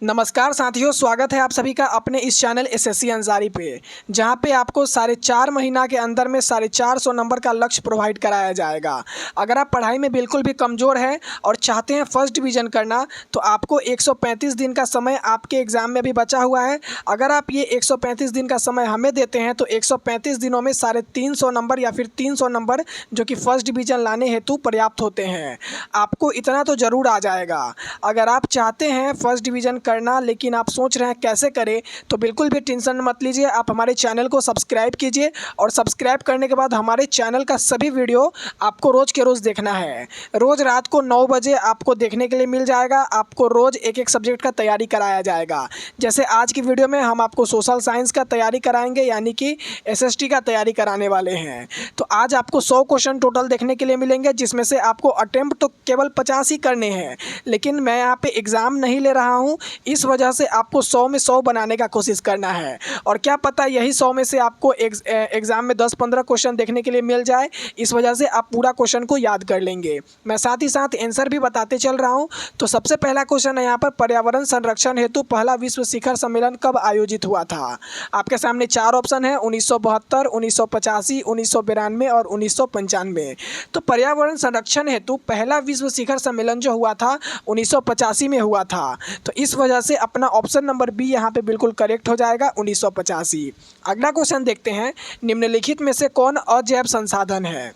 नमस्कार साथियों, स्वागत है आप सभी का अपने इस चैनल एसएससी अंसारी पे, जहां पे आपको 4.5 महीना के अंदर में 450 नंबर का लक्ष्य प्रोवाइड कराया जाएगा। अगर आप पढ़ाई में बिल्कुल भी कमज़ोर हैं और चाहते हैं फर्स्ट डिवीज़न करना, तो आपको 135 दिन का समय आपके एग्ज़ाम में भी बचा हुआ है। अगर आप ये 135 दिन का समय हमें देते हैं तो 135 दिनों में 350 नंबर या फिर 300 नंबर जो कि फर्स्ट डिवीज़न लाने हेतु पर्याप्त होते हैं। आपको इतना तो ज़रूर आ जाएगा। अगर आप चाहते हैं फर्स्ट डिवीज़न करना, लेकिन आप सोच रहे हैं कैसे करें, तो बिल्कुल भी टेंशन मत लीजिए। आप हमारे चैनल को सब्सक्राइब कीजिए और सब्सक्राइब करने के बाद हमारे चैनल का सभी वीडियो आपको रोज़ के रोज़ देखना है। रोज़ रात को 9 बजे आपको देखने के लिए मिल जाएगा। आपको रोज़ एक एक सब्जेक्ट का तैयारी कराया जाएगा। जैसे आज की वीडियो में हम आपको सोशल साइंस का तैयारी कराएंगे, यानी कि एसएसटी का तैयारी कराने वाले हैं। तो आज आपको 100 क्वेश्चन टोटल देखने के लिए मिलेंगे, जिसमें से आपको अटेम्प्ट तो केवल 50 ही करने हैं, लेकिन मैं यहाँ पे एग्ज़ाम नहीं ले रहा हूँ। इस वजह से आपको 100 में 100 बनाने का कोशिश करना है। और क्या पता यही 100 में से आपको एग्ज़ाम में 10-15 क्वेश्चन देखने के लिए मिल जाए। इस वजह से आप पूरा क्वेश्चन को याद कर लेंगे। मैं साथ ही साथ आंसर भी बताते चल रहा हूँ। तो सबसे पहला क्वेश्चन है यहाँ पर, पर्यावरण संरक्षण हेतु पहला विश्व शिखर सम्मेलन कब आयोजित हुआ था? आपके सामने 4 ऑप्शन है, 1972, 1985, 1992 और 1995। तो पर्यावरण संरक्षण हेतु पहला विश्व शिखर सम्मेलन जो हुआ था 1985 में हुआ था। तो इस वजह से अपना ऑप्शन नंबर बी यहाँ पे बिल्कुल करेक्ट हो जाएगा, 1985। अगला क्वेश्चन देखते हैं, निम्नलिखित में से कौन अजैव संसाधन है?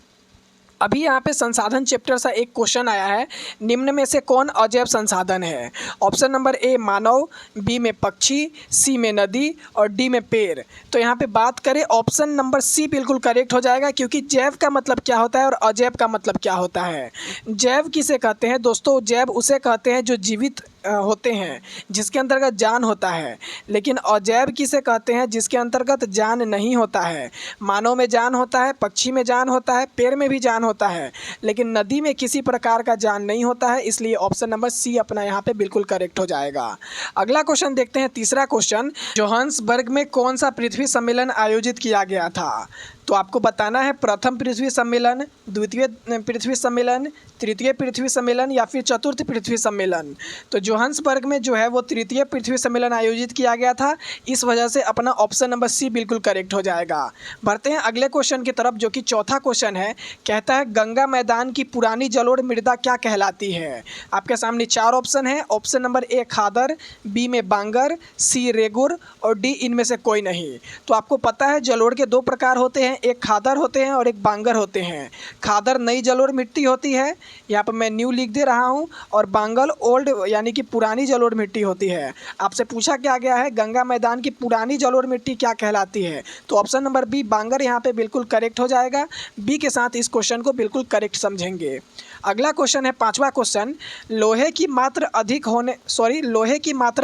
अभी यहाँ पे संसाधन चैप्टर सा एक क्वेश्चन आया है, निम्न में से कौन अजैव संसाधन है? ऑप्शन नंबर ए मानव, बी में पक्षी, सी में नदी और डी में पेड़। तो यहाँ पे बात करें, ऑप्शन नंबर सी बिल्कुल करेक्ट हो जाएगा, क्योंकि जैव का मतलब क्या होता है और अजैव का मतलब क्या होता है। जैव किसे कहते हैं दोस्तों? जैव उसे कहते हैं जो जीवित होते हैं, जिसके अंतर्गत जान होता है। लेकिन अजैव किसे कहते हैं? जिसके अंतर्गत जान नहीं होता है। मानव में जान होता है, पक्षी में जान होता है, पेड़ में भी जान होता है, लेकिन नदी में किसी प्रकार का जान नहीं होता है। इसलिए ऑप्शन नंबर सी अपना यहाँ पे बिल्कुल करेक्ट हो जाएगा। अगला क्वेश्चन देखते हैं, तीसरा क्वेश्चन, जोहान्सबर्ग में कौन सा पृथ्वी सम्मेलन आयोजित किया गया था? तो आपको बताना है प्रथम पृथ्वी सम्मेलन, द्वितीय पृथ्वी सम्मेलन, तृतीय पृथ्वी सम्मेलन या फिर चतुर्थ पृथ्वी सम्मेलन। तो जोहान्सबर्ग में जो है वो तृतीय पृथ्वी सम्मेलन आयोजित किया गया था। इस वजह से अपना ऑप्शन नंबर सी बिल्कुल करेक्ट हो जाएगा। बढ़ते हैं अगले क्वेश्चन की तरफ, जो कि चौथा क्वेश्चन है। कहता है, गंगा मैदान की पुरानी जलोढ़ मृदा क्या कहलाती है? आपके सामने 4 ऑप्शन है। ऑप्शन नंबर ए खादर, बी में बांगर, सी रेगुर और डी इनमें से कोई नहीं। तो आपको पता है जलोढ़ के 2 प्रकार होते हैं, एक खादर होते हैं और एक बांगर होते हैं। खादर नई जलोढ़ मिट्टी होती है, यहाँ पर मैं न्यू लिख दे रहा हूँ, और बांगल ओल्ड यानी कि पुरानी जलोढ़ मिट्टी होती है। आपसे पूछा क्या गया है, गंगा मैदान की पुरानी जलोढ़ मिट्टी क्या कहलाती है? तो ऑप्शन नंबर बी बांगर यहाँ पे बिल्कुल करेक्ट हो जाएगा। बी के साथ इस क्वेश्चन को बिल्कुल करेक्ट समझेंगे। अगला क्वेश्चन है, पांचवा क्वेश्चन, लोहे की मात्रा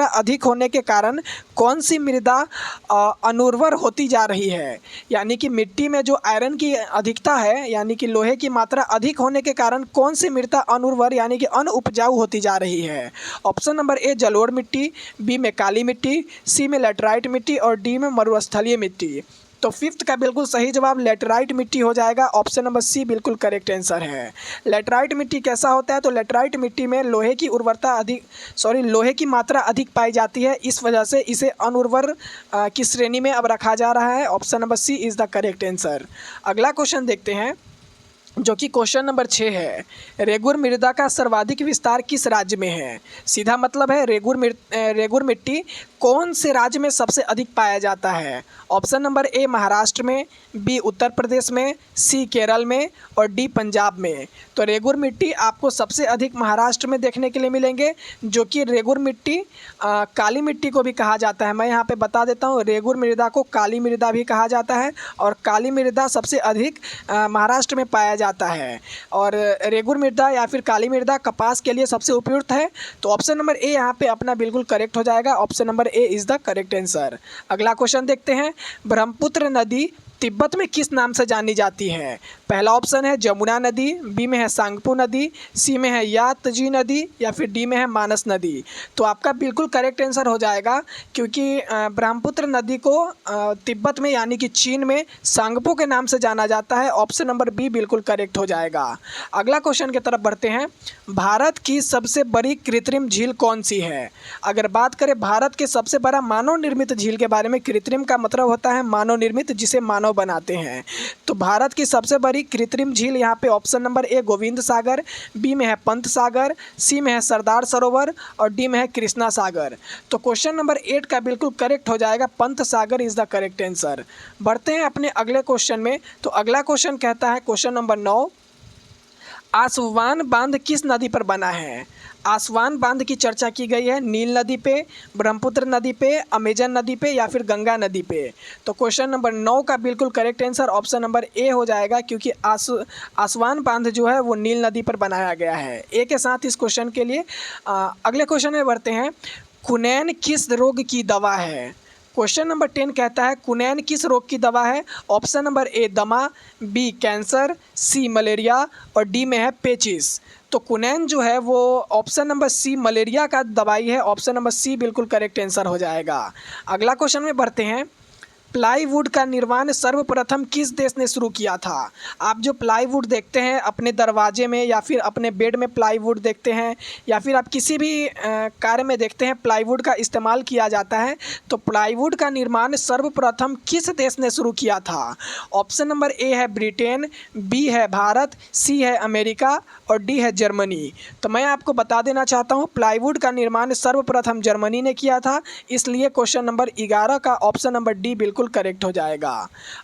अधिक होने के कारण कौन सी मृदा अनुर्वर होती जा रही है? यानी कि मिट्टी में जो आयरन की अधिकता है, यानी कि लोहे की मात्रा अधिक होने के कारण कौन सी मृदा अनुर्वर यानी कि अनउपजाऊ होती जा रही है? ऑप्शन नंबर ए जलोढ़ मिट्टी, बी में काली मिट्टी, सी में लैटराइट मिट्टी और डी में मरुस्थलीय मिट्टी। तो फिफ्थ का बिल्कुल सही जवाब लैटराइट मिट्टी हो जाएगा। ऑप्शन नंबर सी बिल्कुल करेक्ट आंसर है। लैटराइट मिट्टी कैसा होता है? तो लैटराइट मिट्टी में लोहे की मात्रा अधिक पाई जाती है। इस वजह से इसे अनुर्वर की श्रेणी में अब रखा जा रहा है। Option number C is the correct answer. अगला क्वेश्चन देखते हैं, जो कि क्वेश्चन नंबर 6 है। रेगुर मृदा का सर्वाधिक विस्तार किस राज्य में है? सीधा मतलब है रेगुर मिट्टी कौन से राज्य में सबसे अधिक पाया जाता है? ऑप्शन नंबर ए महाराष्ट्र में, बी उत्तर प्रदेश में, सी केरल में और डी पंजाब में। तो रेगुर मिट्टी आपको सबसे अधिक महाराष्ट्र में देखने के लिए मिलेंगे, जो कि रेगुर मिट्टी काली मिट्टी को भी कहा जाता है। मैं यहाँ पे बता देता हूँ, रेगुर मृदा को काली मृदा भी कहा जाता है और काली मृदा सबसे अधिक महाराष्ट्र में पाया जाता है। और रेगुर मृदा या फिर काली मृदा कपास के लिए सबसे उपयुक्त है। तो ऑप्शन नंबर ए यहाँ पे अपना बिल्कुल करेक्ट हो जाएगा। Option number A is the correct answer. अगला क्वेश्चन देखते हैं, ब्रह्मपुत्र नदी तिब्बत में किस नाम से जानी जाती है? पहला ऑप्शन है जमुना नदी, बी में है सांगपो नदी, सी में है यातजी नदी या फिर डी में है मानस नदी। तो आपका बिल्कुल करेक्ट आंसर हो जाएगा, क्योंकि ब्रह्मपुत्र नदी को तिब्बत में यानी कि चीन में सांगपो के नाम से जाना जाता है। ऑप्शन नंबर बी बिल्कुल करेक्ट हो जाएगा। अगला क्वेश्चन की तरफ बढ़ते हैं। भारत की सबसे बड़ी कृत्रिम झील कौन सी है? अगर बात करें भारत के सबसे बड़ा मानव निर्मित झील के बारे में, कृत्रिम का मतलब होता है मानव निर्मित, जिसे मानव बनाते हैं। तो भारत की सबसे बड़ी कृत्रिम झील यहाँ पे option number A Govind Sagar, B में है पंत सागर, सी में है सरदार सरोवर और डी में है कृष्णा सागर। तो क्वेश्चन नंबर 8 का बिल्कुल करेक्ट हो जाएगा, Pant Sagar is the correct answer. बढ़ते हैं अपने अगले क्वेश्चन में। तो अगला क्वेश्चन कहता है, क्वेश्चन नंबर 9, आसवान बांध किस नदी पर बना है? आसवान बांध की चर्चा की गई है नील नदी पे, ब्रह्मपुत्र नदी पे, अमेजन नदी पे या फिर गंगा नदी पे। तो क्वेश्चन नंबर 9 का बिल्कुल करेक्ट आंसर ऑप्शन नंबर ए हो जाएगा, क्योंकि आसवान बांध जो है वो नील नदी पर बनाया गया है। ए के साथ इस क्वेश्चन के लिए अगले क्वेश्चन में बढ़ते हैं। कुनैन किस रोग की दवा है? क्वेश्चन नंबर 10 कहता है कुनैन किस रोग की दवा है? ऑप्शन नंबर ए दमा, बी कैंसर, सी मलेरिया और डी में है पेचिस। तो कुनैन जो है वो ऑप्शन नंबर सी मलेरिया का दवाई है। ऑप्शन नंबर सी बिल्कुल करेक्ट आंसर हो जाएगा। अगला क्वेश्चन में बढ़ते हैं। प्लाईवुड का निर्माण सर्वप्रथम किस देश ने शुरू किया था? आप जो प्लाईवुड देखते हैं अपने दरवाजे में या फिर अपने बेड में प्लाईवुड देखते हैं या फिर आप किसी भी कार्य में देखते हैं प्लाईवुड का इस्तेमाल किया जाता है। तो प्लाईवुड का निर्माण सर्वप्रथम किस देश ने शुरू किया था? ऑप्शन नंबर ए है ब्रिटेन, बी है भारत, सी है अमेरिका और डी है जर्मनी। तो मैं आपको बता देना चाहता हूँ प्लाईवुड का निर्माण सर्वप्रथम जर्मनी ने किया था, इसलिए क्वेश्चन नंबर 11 का ऑप्शन नंबर डी बिल्कुल करेक्ट हो जाएगा।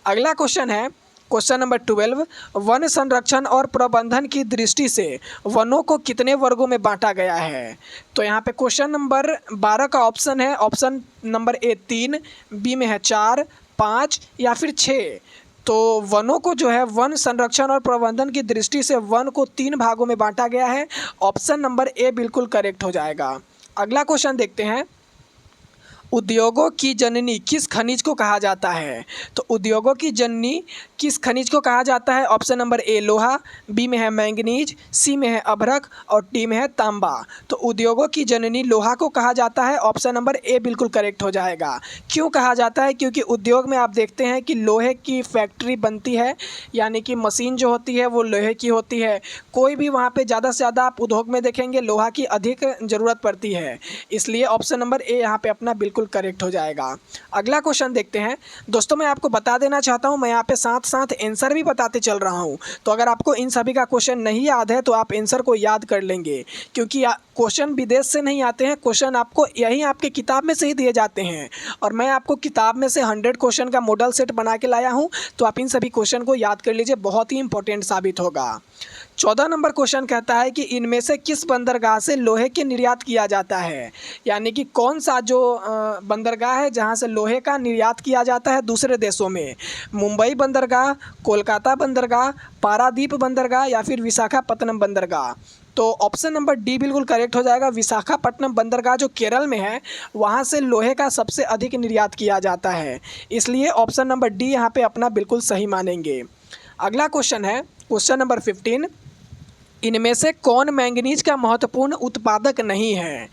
अगला क्वेश्चन है क्वेश्चन नंबर 12, वन संरक्षण और प्रबंधन की दृष्टि से वनों को कितने वर्गों में बांटा गया है? तो यहाँ पे क्वेश्चन नंबर 12 का ऑप्शन है ऑप्शन नंबर ए 3, बी में है 4, 5 या फिर 6। तो वनों को जो है वन संरक्षण और प्रबंधन की दृष्टि से वन को 3 भागों में बांटा गया है। ऑप्शन नंबर ए बिल्कुल करेक्ट हो जाएगा। अगला क्वेश्चन देखते हैं। उद्योगों की जननी किस खनिज को कहा जाता है? तो उद्योगों की जननी किस खनिज को कहा जाता है? ऑप्शन नंबर ए लोहा, बी में है मैंगनीज, सी में है अभ्रक और डी में है तांबा। तो उद्योगों की जननी लोहा को कहा जाता है। ऑप्शन नंबर ए बिल्कुल करेक्ट हो जाएगा। क्यों कहा जाता है? क्योंकि उद्योग में आप देखते हैं कि लोहे की फैक्ट्री बनती है, यानी कि मशीन जो होती है वो लोहे की होती है। कोई भी वहाँ पे ज़्यादा से ज़्यादा आप उद्योग में देखेंगे लोहा की अधिक ज़रूरत पड़ती है, इसलिए ऑप्शन नंबर ए यहाँ पे अपना बिल्कुल करेक्ट हो जाएगा। अगला क्वेश्चन देखते हैं। दोस्तों मैं आपको बता देना चाहता हूं, मैं यहाँ पे साथ साथ आंसर भी बताते चल रहा हूं, तो अगर आपको इन सभी का क्वेश्चन नहीं याद है तो आप आंसर को याद कर लेंगे, क्योंकि क्वेश्चन विदेश से नहीं आते हैं, क्वेश्चन आपको यहीं आपके किताब में से ही दिए जाते हैं और मैं आपको किताब में से 100 क्वेश्चन का मॉडल सेट बना के लाया हूँ। तो आप इन सभी क्वेश्चन को याद कर लीजिए, बहुत ही इंपॉर्टेंट साबित होगा। 14 नंबर क्वेश्चन कहता है कि इनमें से किस बंदरगाह से लोहे के निर्यात किया जाता है? यानी कि कौन सा जो बंदरगाह है जहां से लोहे का निर्यात किया जाता है दूसरे देशों में? मुंबई बंदरगाह, कोलकाता बंदरगाह, पारादीप बंदरगाह या फिर विशाखापत्तनम बंदरगाह। तो ऑप्शन नंबर डी बिल्कुल करेक्ट हो जाएगा। विशाखापट्टनम बंदरगाह जो केरल में है वहाँ से लोहे का सबसे अधिक निर्यात किया जाता है, इसलिए ऑप्शन नंबर डी यहाँ पे अपना बिल्कुल सही मानेंगे। अगला क्वेश्चन है क्वेश्चन नंबर 15, इनमें से कौन मैंगनीज का महत्वपूर्ण उत्पादक नहीं है?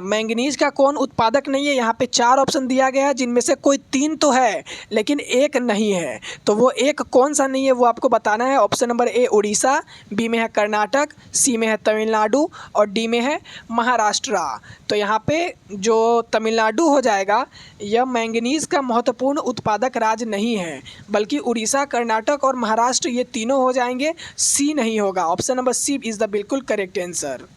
मैंगनीज का कौन उत्पादक नहीं है? यहाँ पे 4 ऑप्शन दिया गया है, जिनमें से कोई 3 तो है लेकिन एक नहीं है। तो वो एक कौन सा नहीं है वो आपको बताना है। Option number A Orissa, B में है कर्नाटक, सी में है तमिलनाडु और डी में है महाराष्ट्र। तो यहाँ पे जो तमिलनाडु हो जाएगा यह मैंगनीज का महत्वपूर्ण उत्पादक राज्य नहीं है, बल्कि उड़ीसा, कर्नाटक और महाराष्ट्र ये तीनों हो जाएंगे, सी नहीं होगा। Option number C is the बिल्कुल करेक्ट आंसर।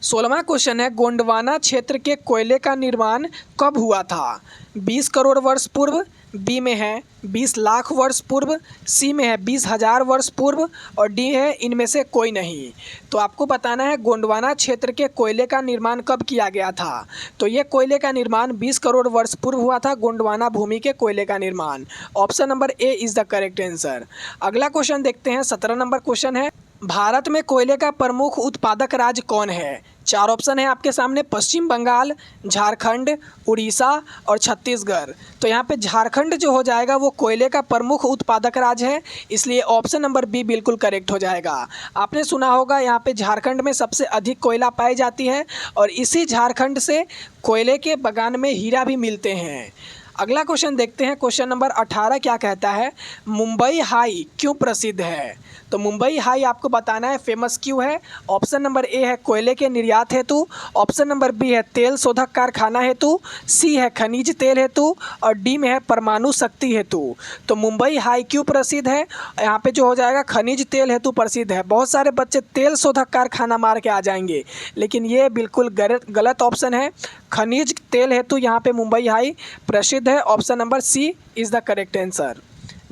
16वां क्वेश्चन है, गोंडवाना क्षेत्र के कोयले का निर्माण कब हुआ था? 20 करोड़ वर्ष पूर्व, बी में है 20 लाख वर्ष पूर्व, सी में है 20,000 वर्ष पूर्व और डी है इनमें से कोई नहीं। तो आपको बताना है गोंडवाना क्षेत्र के कोयले का निर्माण कब किया गया था। तो ये कोयले का निर्माण 20 करोड़ वर्ष पूर्व हुआ था, गोंडवाना भूमि के कोयले का निर्माण। Option number A is the correct answer. अगला क्वेश्चन देखते हैं, 17 नंबर क्वेश्चन है, भारत में कोयले का प्रमुख उत्पादक राज्य कौन है? चार ऑप्शन है आपके सामने, पश्चिम बंगाल, झारखंड, उड़ीसा और छत्तीसगढ़। तो यहाँ पे झारखंड जो हो जाएगा वो कोयले का प्रमुख उत्पादक राज्य है, इसलिए ऑप्शन नंबर बी बिल्कुल करेक्ट हो जाएगा। आपने सुना होगा यहाँ पे झारखंड में सबसे अधिक कोयला पाई जाती है और इसी झारखंड से कोयले के बगान में हीरा भी मिलते हैं। अगला क्वेश्चन देखते हैं, क्वेश्चन नंबर 18 क्या कहता है, मुंबई हाई क्यों प्रसिद्ध है। तो मुंबई हाई आपको बताना है फेमस क्यों है। ऑप्शन नंबर ए है कोयले के निर्यात हेतु, ऑप्शन नंबर बी है तेल शोधक कारखाना हेतु, सी है खनिज तेल हेतु और डी में है परमाणु शक्ति हेतु। तो मुंबई हाई क्यों प्रसिद्ध है, यहाँ पे जो हो जाएगा खनिज तेल हेतु प्रसिद्ध है। बहुत सारे बच्चे तेल शोधक कारखाना मार के आ जाएंगे, लेकिन ये बिल्कुल गलत ऑप्शन है। खनिज तेल हेतु यहाँ पे मुंबई हाई प्रसिद्ध है। Option number C is the correct answer.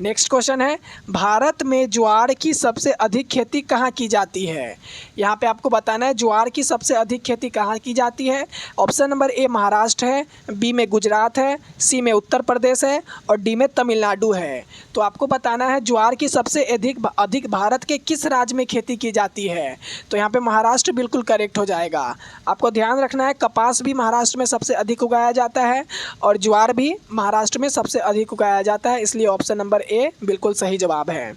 Next question है, भारत में ज्वार की सबसे अधिक खेती कहाँ की जाती है। यहाँ पे आपको बताना है ज्वार की सबसे अधिक खेती कहाँ की जाती है। ऑप्शन नंबर ए महाराष्ट्र है, बी में गुजरात है, सी में उत्तर प्रदेश है और डी में तमिलनाडु है। तो आपको बताना है ज्वार की सबसे अधिक भारत के किस राज्य में खेती की जाती है। तो यहाँ पे महाराष्ट्र बिल्कुल करेक्ट हो जाएगा। आपको ध्यान रखना है कपास भी महाराष्ट्र में सबसे अधिक उगाया जाता है और ज्वार भी महाराष्ट्र में सबसे अधिक उगाया जाता है, इसलिए ऑप्शन नंबर ए बिल्कुल सही जवाब है।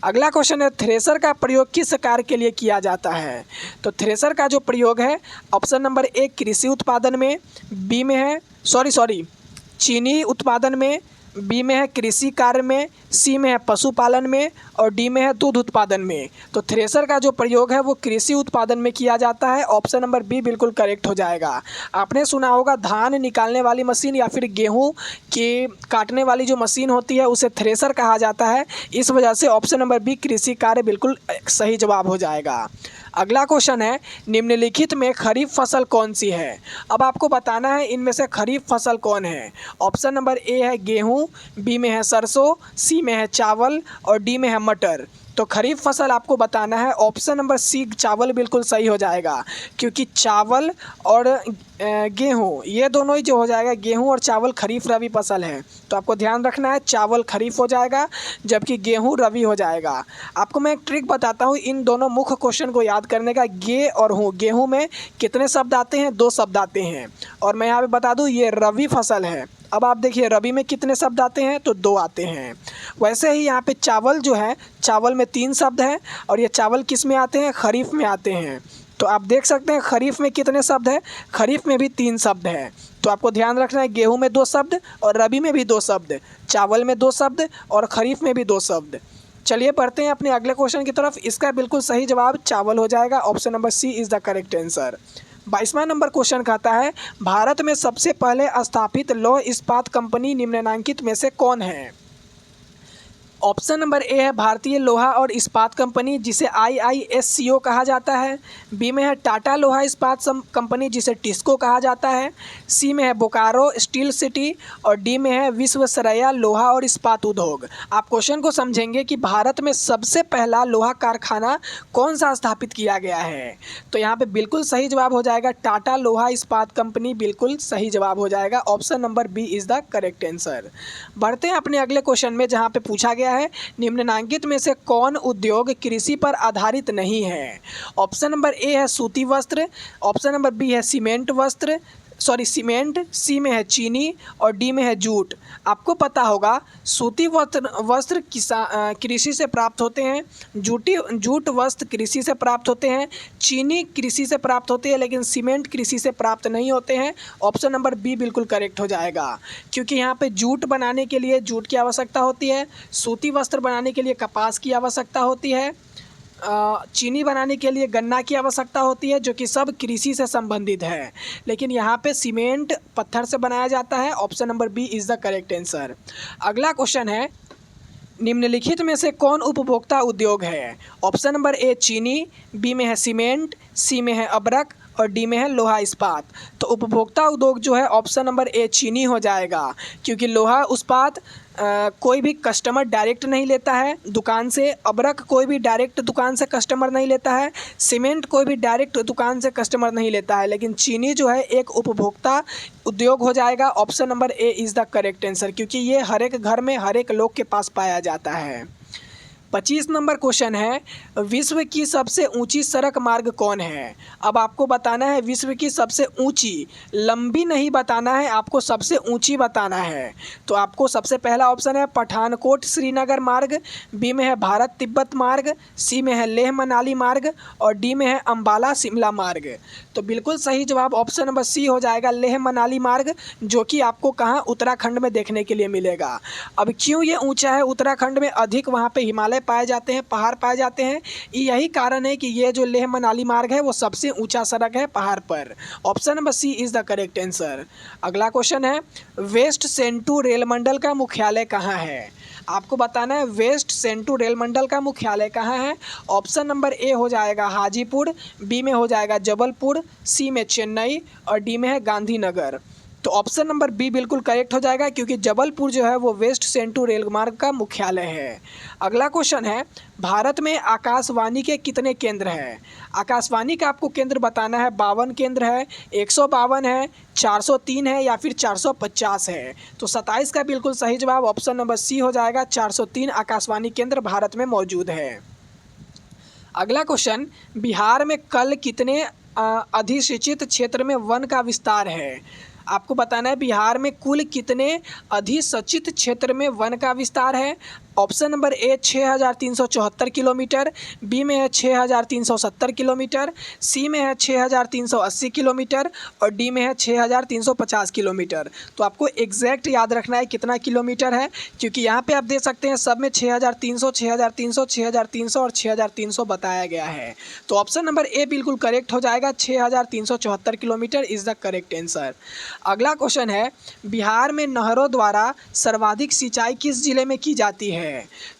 अगला क्वेश्चन है, थ्रेसर का प्रयोग किस कार्य के लिए किया जाता है। तो थ्रेसर का जो प्रयोग है, ऑप्शन नंबर ए कृषि उत्पादन में, बी में है चीनी उत्पादन में, बी में है कृषि कार्य में, सी में है पशुपालन में और डी में है दूध उत्पादन में। तो थ्रेसर का जो प्रयोग है वो कृषि उत्पादन में किया जाता है। ऑप्शन नंबर बी बिल्कुल करेक्ट हो जाएगा। आपने सुना होगा धान निकालने वाली मशीन या फिर गेहूं की काटने वाली जो मशीन होती है उसे थ्रेसर कहा जाता है, इस वजह से ऑप्शन नंबर बी कृषि कार्य बिल्कुल सही जवाब हो जाएगा। अगला क्वेश्चन है, निम्नलिखित में खरीफ फसल कौन सी है। अब आपको बताना है इनमें से खरीफ फसल कौन है। ऑप्शन नंबर ए है गेहूं, बी में है सरसों, सी में है चावल और डी में है मटर। तो खरीफ फसल आपको बताना है ऑप्शन नंबर सी चावल बिल्कुल सही हो जाएगा, क्योंकि चावल और गेहूँ ये दोनों ही जो हो जाएगा, गेहूँ और चावल खरीफ रबी फसल है। तो आपको ध्यान रखना है चावल खरीफ हो जाएगा जबकि गेहूँ रबी हो जाएगा। आपको मैं एक ट्रिक बताता हूँ इन दोनों मुख्य क्वेश्चन को याद करने का। गे और हूँ, गेहूँ में कितने शब्द आते हैं, 2 शब्द आते हैं और मैं यहाँ पे बता दूँ ये रबी फसल है। अब आप देखिए रबी में कितने शब्द आते हैं, तो 2 आते हैं। वैसे ही यहाँ पे चावल जो है, चावल में 3 शब्द हैं और ये चावल किस में आते हैं, खरीफ में आते हैं। तो आप देख सकते हैं खरीफ में कितने शब्द हैं, खरीफ में भी 3 शब्द हैं। तो आपको ध्यान रखना है गेहूं में 2 शब्द और रबी में भी 2 शब्द, चावल में 2 शब्द और खरीफ में भी 2 शब्द। चलिए पढ़ते हैं अपने अगले क्वेश्चन की तरफ। इसका बिल्कुल सही जवाब चावल हो जाएगा। Option number C is the correct answer. 22वां नंबर क्वेश्चन कहता है, भारत में सबसे पहले स्थापित लौह इस्पात कंपनी निम्नलिखित में से कौन है। ऑप्शन नंबर ए है भारतीय लोहा और इस्पात कंपनी जिसे IISCO कहा जाता है, बी में है टाटा लोहा इस्पात कंपनी जिसे टिस्को कहा जाता है, सी में है बोकारो स्टील सिटी और डी में है विश्वेश्वरैया लोहा और इस्पात उद्योग। आप क्वेश्चन को समझेंगे कि भारत में सबसे पहला लोहा कारखाना कौन सा स्थापित किया गया है। तो यहाँ पे बिल्कुल सही जवाब हो जाएगा टाटा लोहा इस्पात कंपनी, बिल्कुल सही जवाब हो जाएगा। Option number B is the correct answer. बढ़ते हैं अपने अगले क्वेश्चन में, जहाँ पे पूछा गया है निम्नलिखित में से कौन उद्योग कृषि पर आधारित नहीं है। ऑप्शन नंबर ए है सूती वस्त्र, ऑप्शन नंबर बी है सीमेंट, सी में है चीनी और डी में है जूट। आपको पता होगा सूती वस्त्र कृषि से प्राप्त होते हैं, जूट वस्त्र कृषि से प्राप्त होते हैं, चीनी कृषि से प्राप्त होती है, लेकिन सीमेंट कृषि से प्राप्त नहीं होते हैं। ऑप्शन नंबर बी बिल्कुल करेक्ट हो जाएगा, क्योंकि यहाँ पे जूट बनाने के लिए जूट की आवश्यकता होती है, सूती वस्त्र बनाने के लिए कपास की आवश्यकता होती है, चीनी बनाने के लिए गन्ना की आवश्यकता होती है, जो कि सब कृषि से संबंधित है। लेकिन यहाँ पे सीमेंट पत्थर से बनाया जाता है। Option number B is the correct answer. अगला क्वेश्चन है, निम्नलिखित में से कौन उपभोक्ता उद्योग है। ऑप्शन नंबर ए चीनी, बी में है सीमेंट, सी में है अबरक और डी में है लोहा इस्पात। तो उपभोक्ता उद्योग जो है ऑप्शन नंबर ए चीनी हो जाएगा, क्योंकि लोहा इस्पात कोई भी कस्टमर डायरेक्ट नहीं लेता है दुकान से, अबरक कोई भी डायरेक्ट दुकान से कस्टमर नहीं लेता है, सीमेंट कोई भी डायरेक्ट दुकान से कस्टमर नहीं लेता है, लेकिन चीनी जो है एक उपभोक्ता उद्योग हो जाएगा। Option number A is the correct answer, क्योंकि ये हर एक घर में हर एक लोग के पास पाया जाता है। 25 नंबर क्वेश्चन है, विश्व की सबसे ऊंची सड़क मार्ग कौन है। अब आपको बताना है विश्व की सबसे ऊंची, लंबी नहीं बताना है, आपको सबसे ऊंची बताना है। तो आपको सबसे पहला ऑप्शन है पठानकोट श्रीनगर मार्ग, बी में है भारत तिब्बत मार्ग, सी में है लेह मनाली मार्ग और डी में है अंबाला शिमला मार्ग। तो बिल्कुल सही जवाब ऑप्शन नंबर सी हो जाएगा, लेह मनाली मार्ग, जो कि आपको कहाँ उत्तराखंड में देखने के लिए मिलेगा। अब क्यों ये ऊंचा है, उत्तराखंड में अधिक वहाँ पे हिमालय पाए जाते हैं, पहाड़ पाए जाते हैं, यही कारण है कि ये जो लेह मनाली मार्ग है वो सबसे ऊंचा सड़क है पहाड़ पर। Option number C is the correct answer. अगला क्वेश्चन है, वेस्ट सेंटू रेल मंडल का मुख्यालय कहाँ है। आपको बताना है वेस्ट सेंटू रेल मंडल का मुख्यालय कहाँ है। ऑप्शन नंबर ए हो जाएगा हाजीपुर, बी में हो जाएगा जबलपुर, सी में चेन्नई और डी में है गांधीनगर। तो ऑप्शन नंबर बी बिल्कुल करेक्ट हो जाएगा, क्योंकि जबलपुर जो है वो वेस्ट सेंटू रेल मार्ग का मुख्यालय है। अगला क्वेश्चन है, भारत में आकाशवाणी के कितने केंद्र हैं। आकाशवाणी का आपको केंद्र बताना है, 52 केंद्र है, 152 है, 403 है या फिर 450 है। तो 27 का बिल्कुल सही जवाब ऑप्शन नंबर सी हो जाएगा, 403 आकाशवाणी केंद्र भारत में मौजूद है। अगला क्वेश्चन, बिहार में कल कितने अधिसूचित क्षेत्र में वन का विस्तार है। आपको बताना है बिहार में कुल कितने अधिसूचित क्षेत्र में वन का विस्तार है। Option number A 6374 kilometre, B में है 6370 किलोमीटर, सी में है 6380 किलोमीटर और डी में है 6350 किलोमीटर। तो आपको एग्जैक्ट याद रखना है कितना किलोमीटर है, क्योंकि यहाँ पे आप देख सकते हैं सब में 6300, 6300, 6300 और 6300 बताया गया है। तो ऑप्शन नंबर ए बिल्कुल करेक्ट हो जाएगा, 6374 kilometre is the correct answer. अगला क्वेश्चन है, बिहार में नहरों द्वारा सर्वाधिक सिंचाई किस जिले में की जाती है।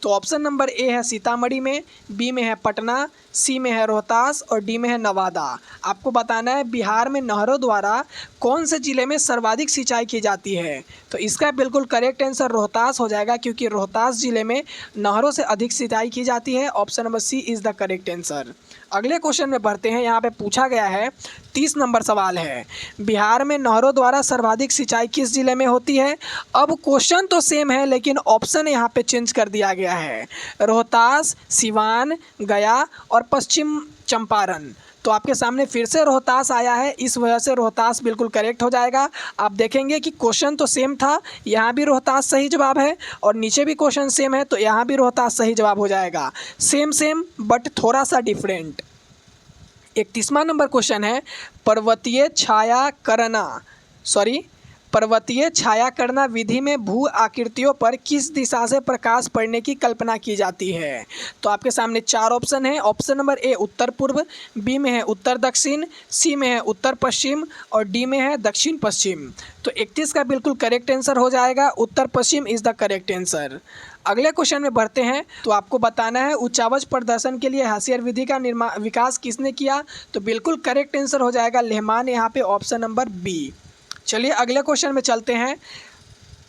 तो ऑप्शन नंबर ए है सीतामढ़ी में, बी में है पटना, सी में है रोहतास और डी में है नवादा। आपको बताना है बिहार में नहरों द्वारा कौन से जिले में सर्वाधिक सिंचाई की जाती है। तो इसका बिल्कुल करेक्ट आंसर रोहतास हो जाएगा, क्योंकि रोहतास जिले में नहरों से अधिक सिंचाई की जाती है। Option number C is the correct answer. अगले क्वेश्चन में बढ़ते हैं। यहाँ पे पूछा गया है 30 नंबर सवाल है, बिहार में नहरों द्वारा सर्वाधिक सिंचाई किस जिले में होती है। अब क्वेश्चन तो सेम है लेकिन ऑप्शन यहाँ पे चेंज कर दिया गया है, रोहतास, सिवान, गया और पश्चिम चंपारण। तो आपके सामने फिर से रोहतास आया है, इस वजह से रोहतास बिल्कुल करेक्ट हो जाएगा। आप देखेंगे कि क्वेश्चन तो सेम था, यहाँ भी रोहतास सही जवाब है और नीचे भी क्वेश्चन सेम है, तो यहाँ भी रोहतास सही जवाब हो जाएगा। सेम सेम बट थोड़ा सा डिफरेंट। 31वां नंबर क्वेश्चन है, पर्वतीय छायाकरण विधि में भू आकृतियों पर किस दिशा से प्रकाश पड़ने की कल्पना की जाती है। तो आपके सामने 4 ऑप्शन है। ऑप्शन नंबर ए उत्तर पूर्व, बी में है उत्तर दक्षिण, सी में है उत्तर पश्चिम और डी में है दक्षिण पश्चिम। तो 31 का बिल्कुल करेक्ट आंसर हो जाएगा, उत्तर पश्चिम इज़ द करेक्ट आंसर। अगले क्वेश्चन में बढ़ते हैं। तो आपको बताना है उच्चावच प्रदर्शन के लिए हाशियर विधि का विकास किसने किया। तो बिल्कुल करेक्ट आंसर हो जाएगा लेहमान, यहाँ पे ऑप्शन नंबर बी। चलिए अगले क्वेश्चन में चलते हैं।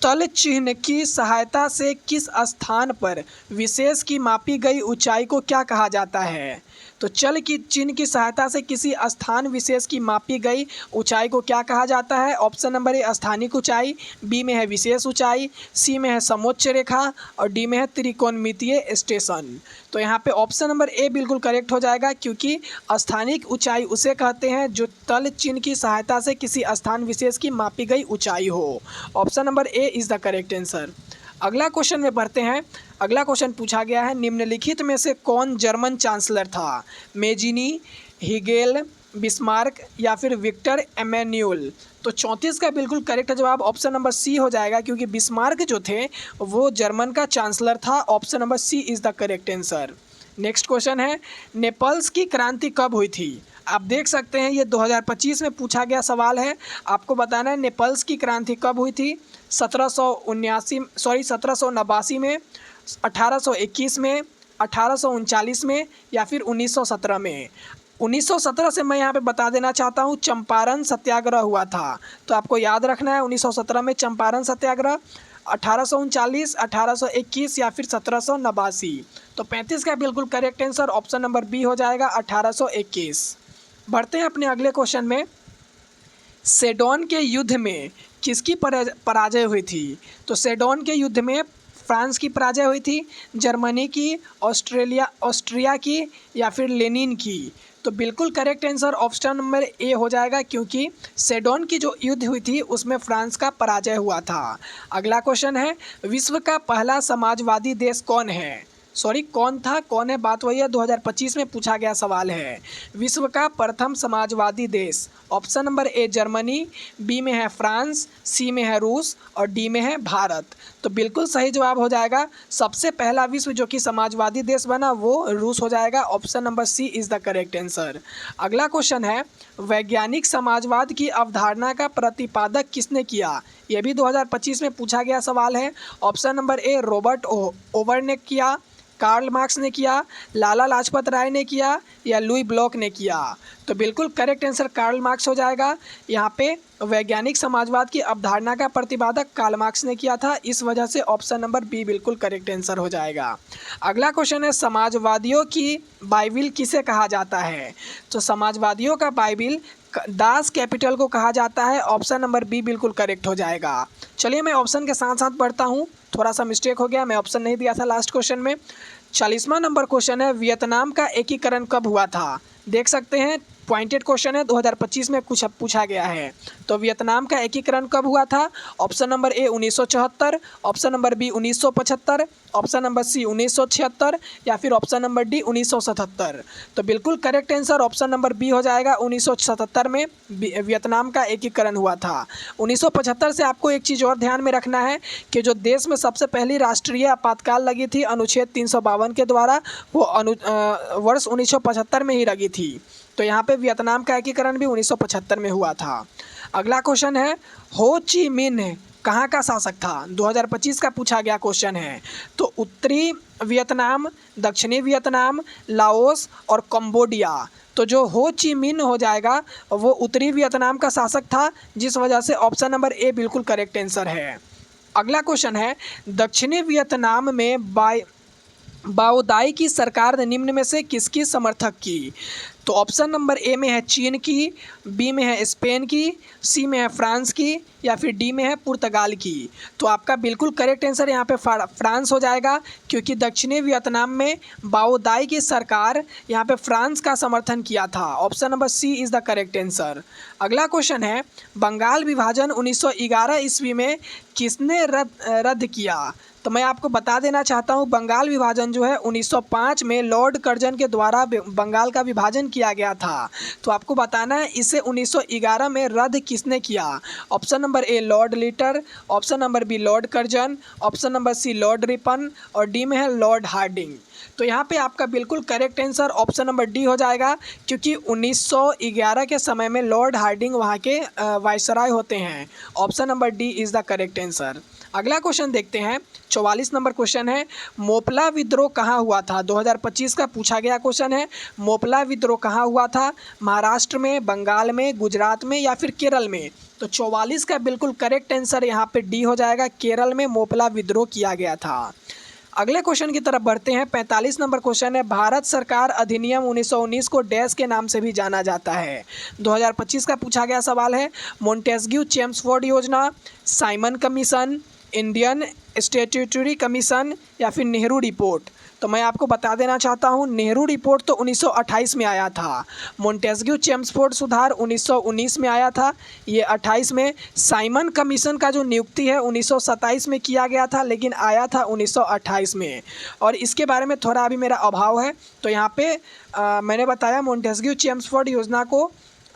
तल चिन्ह की सहायता से किस स्थान पर विशेष की मापी गई ऊंचाई को क्या कहा जाता है। तो चल की चिन्ह की सहायता से किसी स्थान विशेष की मापी गई ऊंचाई को क्या कहा जाता है। ऑप्शन नंबर ए स्थानिक ऊंचाई, बी में है विशेष ऊंचाई, सी में है समोच्च रेखा और डी में है त्रिकोणमितीय स्टेशन। तो यहाँ पे ऑप्शन नंबर ए बिल्कुल करेक्ट हो जाएगा, क्योंकि स्थानिक ऊंचाई उसे कहते हैं जो तल चिन्ह की सहायता से किसी स्थान विशेष की मापी गई ऊंचाई हो। Option number A is the correct answer. अगला क्वेश्चन में बढ़ते हैं। अगला क्वेश्चन पूछा गया है, निम्नलिखित में से कौन जर्मन चांसलर था। मेजिनी, हिगेल, बिस्मार्क या फिर विक्टर एमेन्यूल। तो 34 का बिल्कुल करेक्ट जवाब ऑप्शन नंबर सी हो जाएगा, क्योंकि बिस्मार्क जो थे वो जर्मन का चांसलर था। Option number C is the correct answer. Next question है, नेपल्स की क्रांति कब हुई थी। आप देख सकते हैं ये 2025 में पूछा गया सवाल है। आपको बताना है नेपल्स की क्रांति कब हुई थी। 1789 में, 1821 में, 1839 में या फिर 1917 में। 1917 से मैं यहाँ पे बता देना चाहता हूँ चंपारण सत्याग्रह हुआ था। तो आपको याद रखना है 1917 में चंपारण सत्याग्रह, 1839, 1821 या फिर 1789। तो 35 का बिल्कुल correct answer option number B हो जाएगा, 1821। बढ़ते हैं अपने अगले क्वेश्चन में। सेडोन के युद्ध में किसकी पराजय हुई थी। तो सेडोन के युद्ध में फ्रांस की पराजय हुई थी, जर्मनी की, ऑस्ट्रिया की या फिर लेनिन की? तो बिल्कुल करेक्ट आंसर ऑप्शन नंबर ए हो जाएगा, क्योंकि सेडोन की जो युद्ध हुई थी उसमें फ्रांस का पराजय हुआ था। अगला क्वेश्चन है, विश्व का पहला समाजवादी देश कौन है? सॉरी, कौन था, कौन है बात वही है, 2025 में पूछा गया सवाल है। विश्व का प्रथम समाजवादी देश, option number A Germany, B में है फ्रांस, सी में है रूस और डी में है भारत। तो बिल्कुल सही जवाब हो जाएगा, सबसे पहला विश्व जो कि समाजवादी देश बना वो रूस हो जाएगा। Option number C is the correct answer. अगला क्वेश्चन है, वैज्ञानिक समाजवाद की अवधारणा का प्रतिपादक किसने किया? यह भी 2025 में पूछा गया सवाल है। ऑप्शन नंबर ए रॉबर्ट ओवर ने किया, कार्ल मार्क्स ने किया, लाला लाजपत राय ने किया या लुई ब्लॉक ने किया? तो बिल्कुल करेक्ट आंसर कार्ल मार्क्स हो जाएगा। यहाँ पे वैज्ञानिक समाजवाद की अवधारणा का प्रतिपादक कार्ल मार्क्स ने किया था, इस वजह से ऑप्शन नंबर बी बिल्कुल करेक्ट आंसर हो जाएगा। अगला क्वेश्चन है, समाजवादियों की बाइबिल किसे कहा जाता है? तो समाजवादियों का बाइबिल दास कैपिटल को कहा जाता है। ऑप्शन नंबर बी बिल्कुल करेक्ट हो जाएगा। चलिए मैं ऑप्शन के साथ साथ पढ़ता हूँ, थोड़ा सा मिस्टेक हो गया, मैं ऑप्शन नहीं दिया था लास्ट क्वेश्चन में। 40वां नंबर क्वेश्चन है, वियतनाम का एकीकरण कब हुआ था? देख सकते हैं पॉइंटेड क्वेश्चन है, 2025 में कुछ पूछा गया है। तो वियतनाम का एकीकरण कब हुआ था? Option number A 1974, option number B 1975, option number C 1976 या फिर ऑप्शन नंबर डी 1977। तो बिल्कुल correct answer option number B हो जाएगा, 1977 में वियतनाम का एकीकरण हुआ था। 1975 से आपको एक चीज़ और ध्यान में रखना है कि जो देश में सबसे पहली राष्ट्रीय आपातकाल लगी थी अनुच्छेद 352 के द्वारा, वो वर्ष 1975 में ही लगी थी। तो यहाँ पे वियतनाम का एकीकरण भी 1975 में हुआ था। अगला क्वेश्चन है, हो ची मिन्ह कहाँ का शासक था? 2025 का पूछा गया क्वेश्चन है। तो उत्तरी वियतनाम, दक्षिणी वियतनाम, लाओस और कंबोडिया। तो जो हो ची मिन्ह हो जाएगा वो उत्तरी वियतनाम का शासक था, जिस वजह से ऑप्शन नंबर ए बिल्कुल करेक्ट आंसर है। अगला क्वेश्चन है, दक्षिणी वियतनाम में बाओदाई की सरकार ने निम्न में से किसकी समर्थक की? तो ऑप्शन नंबर ए में है चीन की, बी में है स्पेन की, सी में है फ्रांस की या फिर डी में है पुर्तगाल की? तो आपका बिल्कुल करेक्ट आंसर यहाँ पे फ्रांस हो जाएगा, क्योंकि दक्षिणी वियतनाम में बाओदाई की सरकार यहाँ पे फ्रांस का समर्थन किया था। Option number C is the correct answer. अगला क्वेश्चन है, बंगाल विभाजन 1911 ईस्वी में किसने रद्द किया? तो मैं आपको बता देना चाहता हूँ, बंगाल विभाजन जो है 1905 में लॉर्ड कर्जन के द्वारा बंगाल का विभाजन किया गया था। तो आपको बताना है इसे 1911 में रद्द किसने किया? Option number A Lord Lytton, option number B Lord Curzon, option number C Lord Ripon और डी में है लॉर्ड हार्डिंग। तो यहाँ पे आपका बिल्कुल correct answer option number D हो जाएगा, क्योंकि 1911 के समय में लॉर्ड हार्डिंग वहाँ के वायसराय होते हैं। Option number D is the correct answer. अगला क्वेश्चन देखते हैं, 44 नंबर क्वेश्चन है, मोपला विद्रोह कहाँ हुआ था? 2025 का पूछा गया क्वेश्चन है। मोपला विद्रोह कहाँ हुआ था? महाराष्ट्र में, बंगाल में, गुजरात में या फिर केरल में? तो 44 का बिल्कुल करेक्ट आंसर यहाँ पे डी हो जाएगा, केरल में मोपला विद्रोह किया गया था। अगले क्वेश्चन की तरफ बढ़ते हैं, 45 नंबर क्वेश्चन है, भारत सरकार अधिनियम 1919 को डैश के नाम से भी जाना जाता है? 2025 का पूछा गया सवाल है। मोंटेस्क्यू चेम्सफोर्ड योजना, Simon commission, Indian statutory commission या फिर नेहरू रिपोर्ट? तो मैं आपको बता देना चाहता हूँ, नेहरू रिपोर्ट तो 1928 में आया था, मोंटेस्क्यू चेम्सफोर्ड सुधार 1919 में आया था, ये 28 में। साइमन कमीशन का जो नियुक्ति है 1927 में किया गया था, लेकिन आया था 1928 में। और इसके बारे में थोड़ा अभी मेरा अभाव है, तो यहाँ पे मैंने बताया मोंटेस्क्यू चेम्सफोर्ड योजना को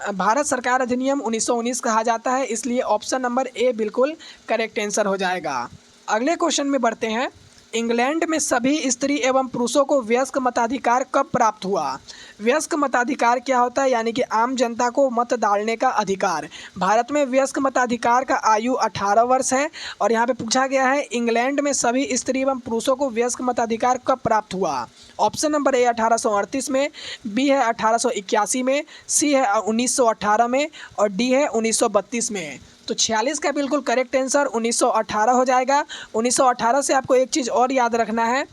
भारत सरकार अधिनियम 1919 कहा जाता है, इसलिए ऑप्शन नंबर ए बिल्कुल करेक्ट आंसर हो जाएगा। अगले क्वेश्चन में बढ़ते हैं, इंग्लैंड में सभी स्त्री एवं पुरुषों को वयस्क मताधिकार कब प्राप्त हुआ? वयस्क मताधिकार क्या होता है? यानी कि आम जनता को मत डालने का अधिकार। भारत में वयस्क मताधिकार का आयु 18 वर्ष है। और यहाँ पे पूछा गया है, इंग्लैंड में सभी स्त्री एवं पुरुषों को वयस्क मताधिकार कब प्राप्त हुआ? ऑप्शन नंबर ए 1838 में, बी है 1881 में, सी है 1918 में और डी है 1932 में। तो 46 का बिल्कुल करेक्ट आंसर 1918 हो जाएगा। 1918 से आपको एक चीज़ और याद रखना है,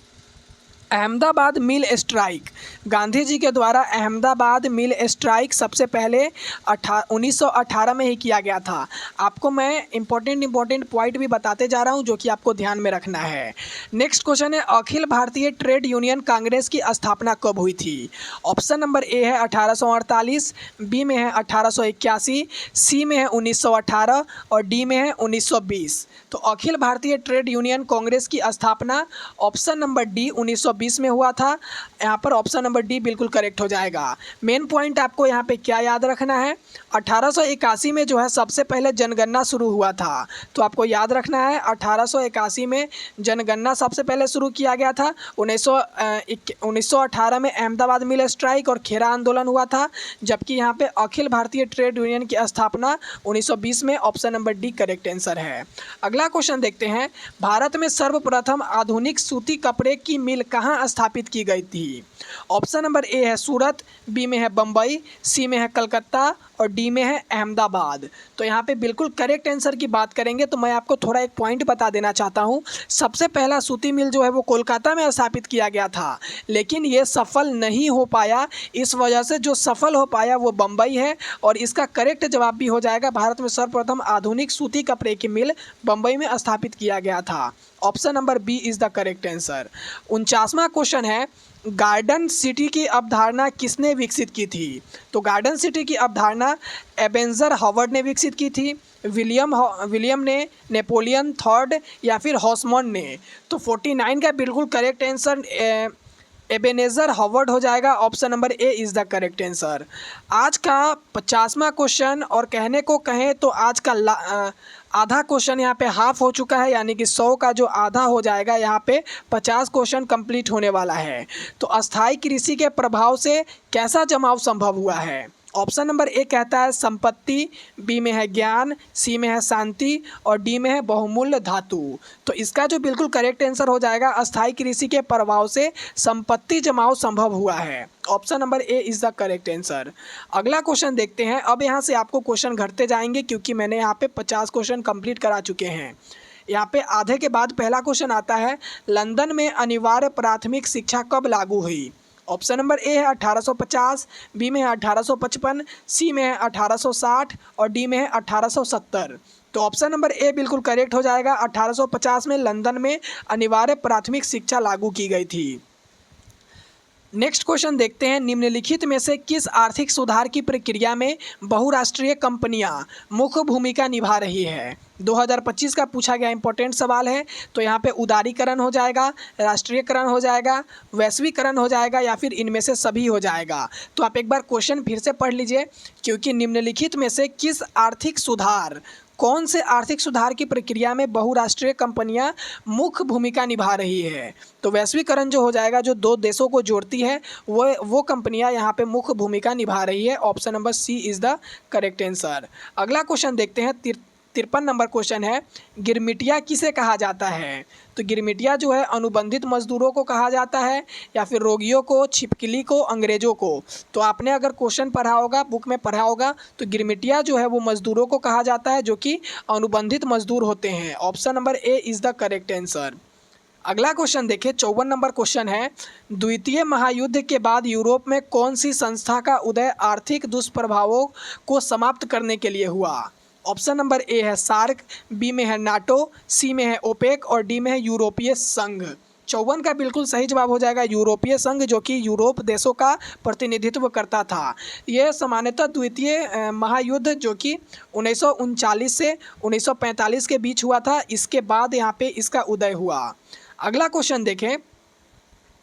अहमदाबाद मिल स्ट्राइक, गांधी जी के द्वारा अहमदाबाद मिल स्ट्राइक सबसे पहले 1918 में ही किया गया था। आपको मैं इंपॉर्टेंट पॉइंट भी बताते जा रहा हूं जो कि आपको ध्यान में रखना है। नेक्स्ट क्वेश्चन है, अखिल भारतीय ट्रेड यूनियन कांग्रेस की स्थापना कब हुई थी? ऑप्शन नंबर ए है 1848, बी में है 1881, सी में है 1918 और डी में है 1920। तो अखिल भारतीय ट्रेड यूनियन कांग्रेस की स्थापना ऑप्शन नंबर डी 1920 में हुआ था। यहाँ पर ऑप्शन नंबर डी बिल्कुल करेक्ट हो जाएगा। मेन पॉइंट आपको यहाँ पे क्या याद रखना है, 1881 में जो है सबसे पहले जनगणना शुरू हुआ था। तो आपको याद रखना है 1881 में जनगणना सबसे पहले शुरू किया गया था। 1918 में अहमदाबाद मिल स्ट्राइक और खेरा आंदोलन हुआ था, जबकि यहाँ पे अखिल भारतीय ट्रेड यूनियन की स्थापना 1920 में। Option number D correct answer है। अगला क्वेश्चन देखते हैं, भारत में सर्वप्रथम आधुनिक सूती कपड़े की मिल कहाँ स्थापित की गई थी? ऑप्शन नंबर ए है सूरत, बी में है बम्बई, सी में है कलकत्ता और डी में है अहमदाबाद। तो यहाँ पे बिल्कुल करेक्ट आंसर की बात करेंगे तो मैं आपको थोड़ा एक पॉइंट बता देना चाहता हूँ। सबसे पहला सूती मिल जो है वो कोलकाता में स्थापित किया गया था, लेकिन ये सफल नहीं हो पाया। इस वजह से जो सफल हो पाया वो बम्बई है और इसका करेक्ट जवाब भी हो जाएगा, भारत में सर्वप्रथम आधुनिक सूती कपड़े की मिल बम्बई में स्थापित किया गया था। Option number B is the correct answer. 49वां क्वेश्चन है, गार्डन सिटी की अवधारणा किसने विकसित की थी? तो गार्डन सिटी की अवधारणा एबेंजर हावर्ड ने विकसित की थी, विलियम ने, नेपोलियन थर्ड या फिर हॉसमॉन ने। तो 49 का बिल्कुल करेक्ट आंसर एबेनेजर हावर्ड हो जाएगा। Option number A is the correct answer. आज का 50वां क्वेश्चन, और कहने को कहें तो आज का आधा क्वेश्चन यहाँ पे हाफ हो चुका है, यानी कि 100 का जो आधा हो जाएगा यहाँ पे 50 क्वेश्चन कंप्लीट होने वाला है। तो अस्थाई कृषि के प्रभाव से कैसा जमाव संभव हुआ है? ऑप्शन नंबर ए कहता है संपत्ति, बी में है ज्ञान, सी में है शांति और डी में है बहुमूल्य धातु। तो इसका जो बिल्कुल करेक्ट आंसर हो जाएगा, अस्थाई कृषि के प्रभाव से संपत्ति जमाव संभव हुआ है। Option number A is the correct answer. अगला क्वेश्चन देखते हैं। अब यहाँ से आपको क्वेश्चन घटते जाएंगे क्योंकि मैंने यहाँ पे 50 क्वेश्चन कंप्लीट करा चुके हैं। यहाँ पे आधे के बाद पहला क्वेश्चन आता है, लंदन में अनिवार्य प्राथमिक शिक्षा कब लागू हुई? ऑप्शन नंबर ए है 1850, बी में है 1855, सी में है 1860 और डी में है 1870। तो ऑप्शन नंबर ए बिल्कुल करेक्ट हो जाएगा। 1850 में लंदन में अनिवार्य प्राथमिक शिक्षा लागू की गई थी। नेक्स्ट क्वेश्चन देखते हैं, निम्नलिखित में से किस आर्थिक सुधार की प्रक्रिया में बहुराष्ट्रीय कंपनियां मुख्य भूमिका निभा रही है? 2025 का पूछा गया इंपॉर्टेंट सवाल है। तो यहाँ पे उदारीकरण हो जाएगा, राष्ट्रीयकरण हो जाएगा, वैश्वीकरण हो जाएगा या फिर इनमें से सभी हो जाएगा। तो आप एक बार क्वेश्चन फिर से पढ़ लीजिए, क्योंकि निम्नलिखित में से किस आर्थिक सुधार, कौन से आर्थिक सुधार की प्रक्रिया में बहुराष्ट्रीय कंपनियां मुख्य भूमिका निभा रही है? तो वैश्वीकरण जो हो जाएगा, जो दो देशों को जोड़ती है, वो कंपनियां यहाँ पे मुख्य भूमिका निभा रही है। Option number C is the correct answer. अगला क्वेश्चन देखते हैं, 53 नंबर क्वेश्चन है, गिरमिटिया किसे कहा जाता है? तो गिरमिटिया जो है अनुबंधित मजदूरों को कहा जाता है या फिर रोगियों को, छिपकली को, अंग्रेजों को। तो आपने अगर क्वेश्चन पढ़ा होगा, बुक में पढ़ा होगा, तो गिरमिटिया जो है वो मजदूरों को कहा जाता है जो कि अनुबंधित मजदूर होते हैं। Option number A is the correct answer. अगला क्वेश्चन देखिए, 54 नंबर क्वेश्चन है, द्वितीय महायुद्ध के बाद यूरोप में कौन सी संस्था का उदय आर्थिक दुष्प्रभावों को समाप्त करने के लिए हुआ? ऑप्शन नंबर ए है सार्क, बी में है नाटो, सी में है ओपेक और डी में है यूरोपीय संघ। 54 का बिल्कुल सही जवाब हो जाएगा यूरोपीय संघ, जो कि यूरोप देशों का प्रतिनिधित्व करता था। यह सामान्यतः द्वितीय महायुद्ध जो कि 1939 से 1945 के बीच हुआ था, इसके बाद यहाँ पे इसका उदय हुआ। अगला क्वेश्चन देखें,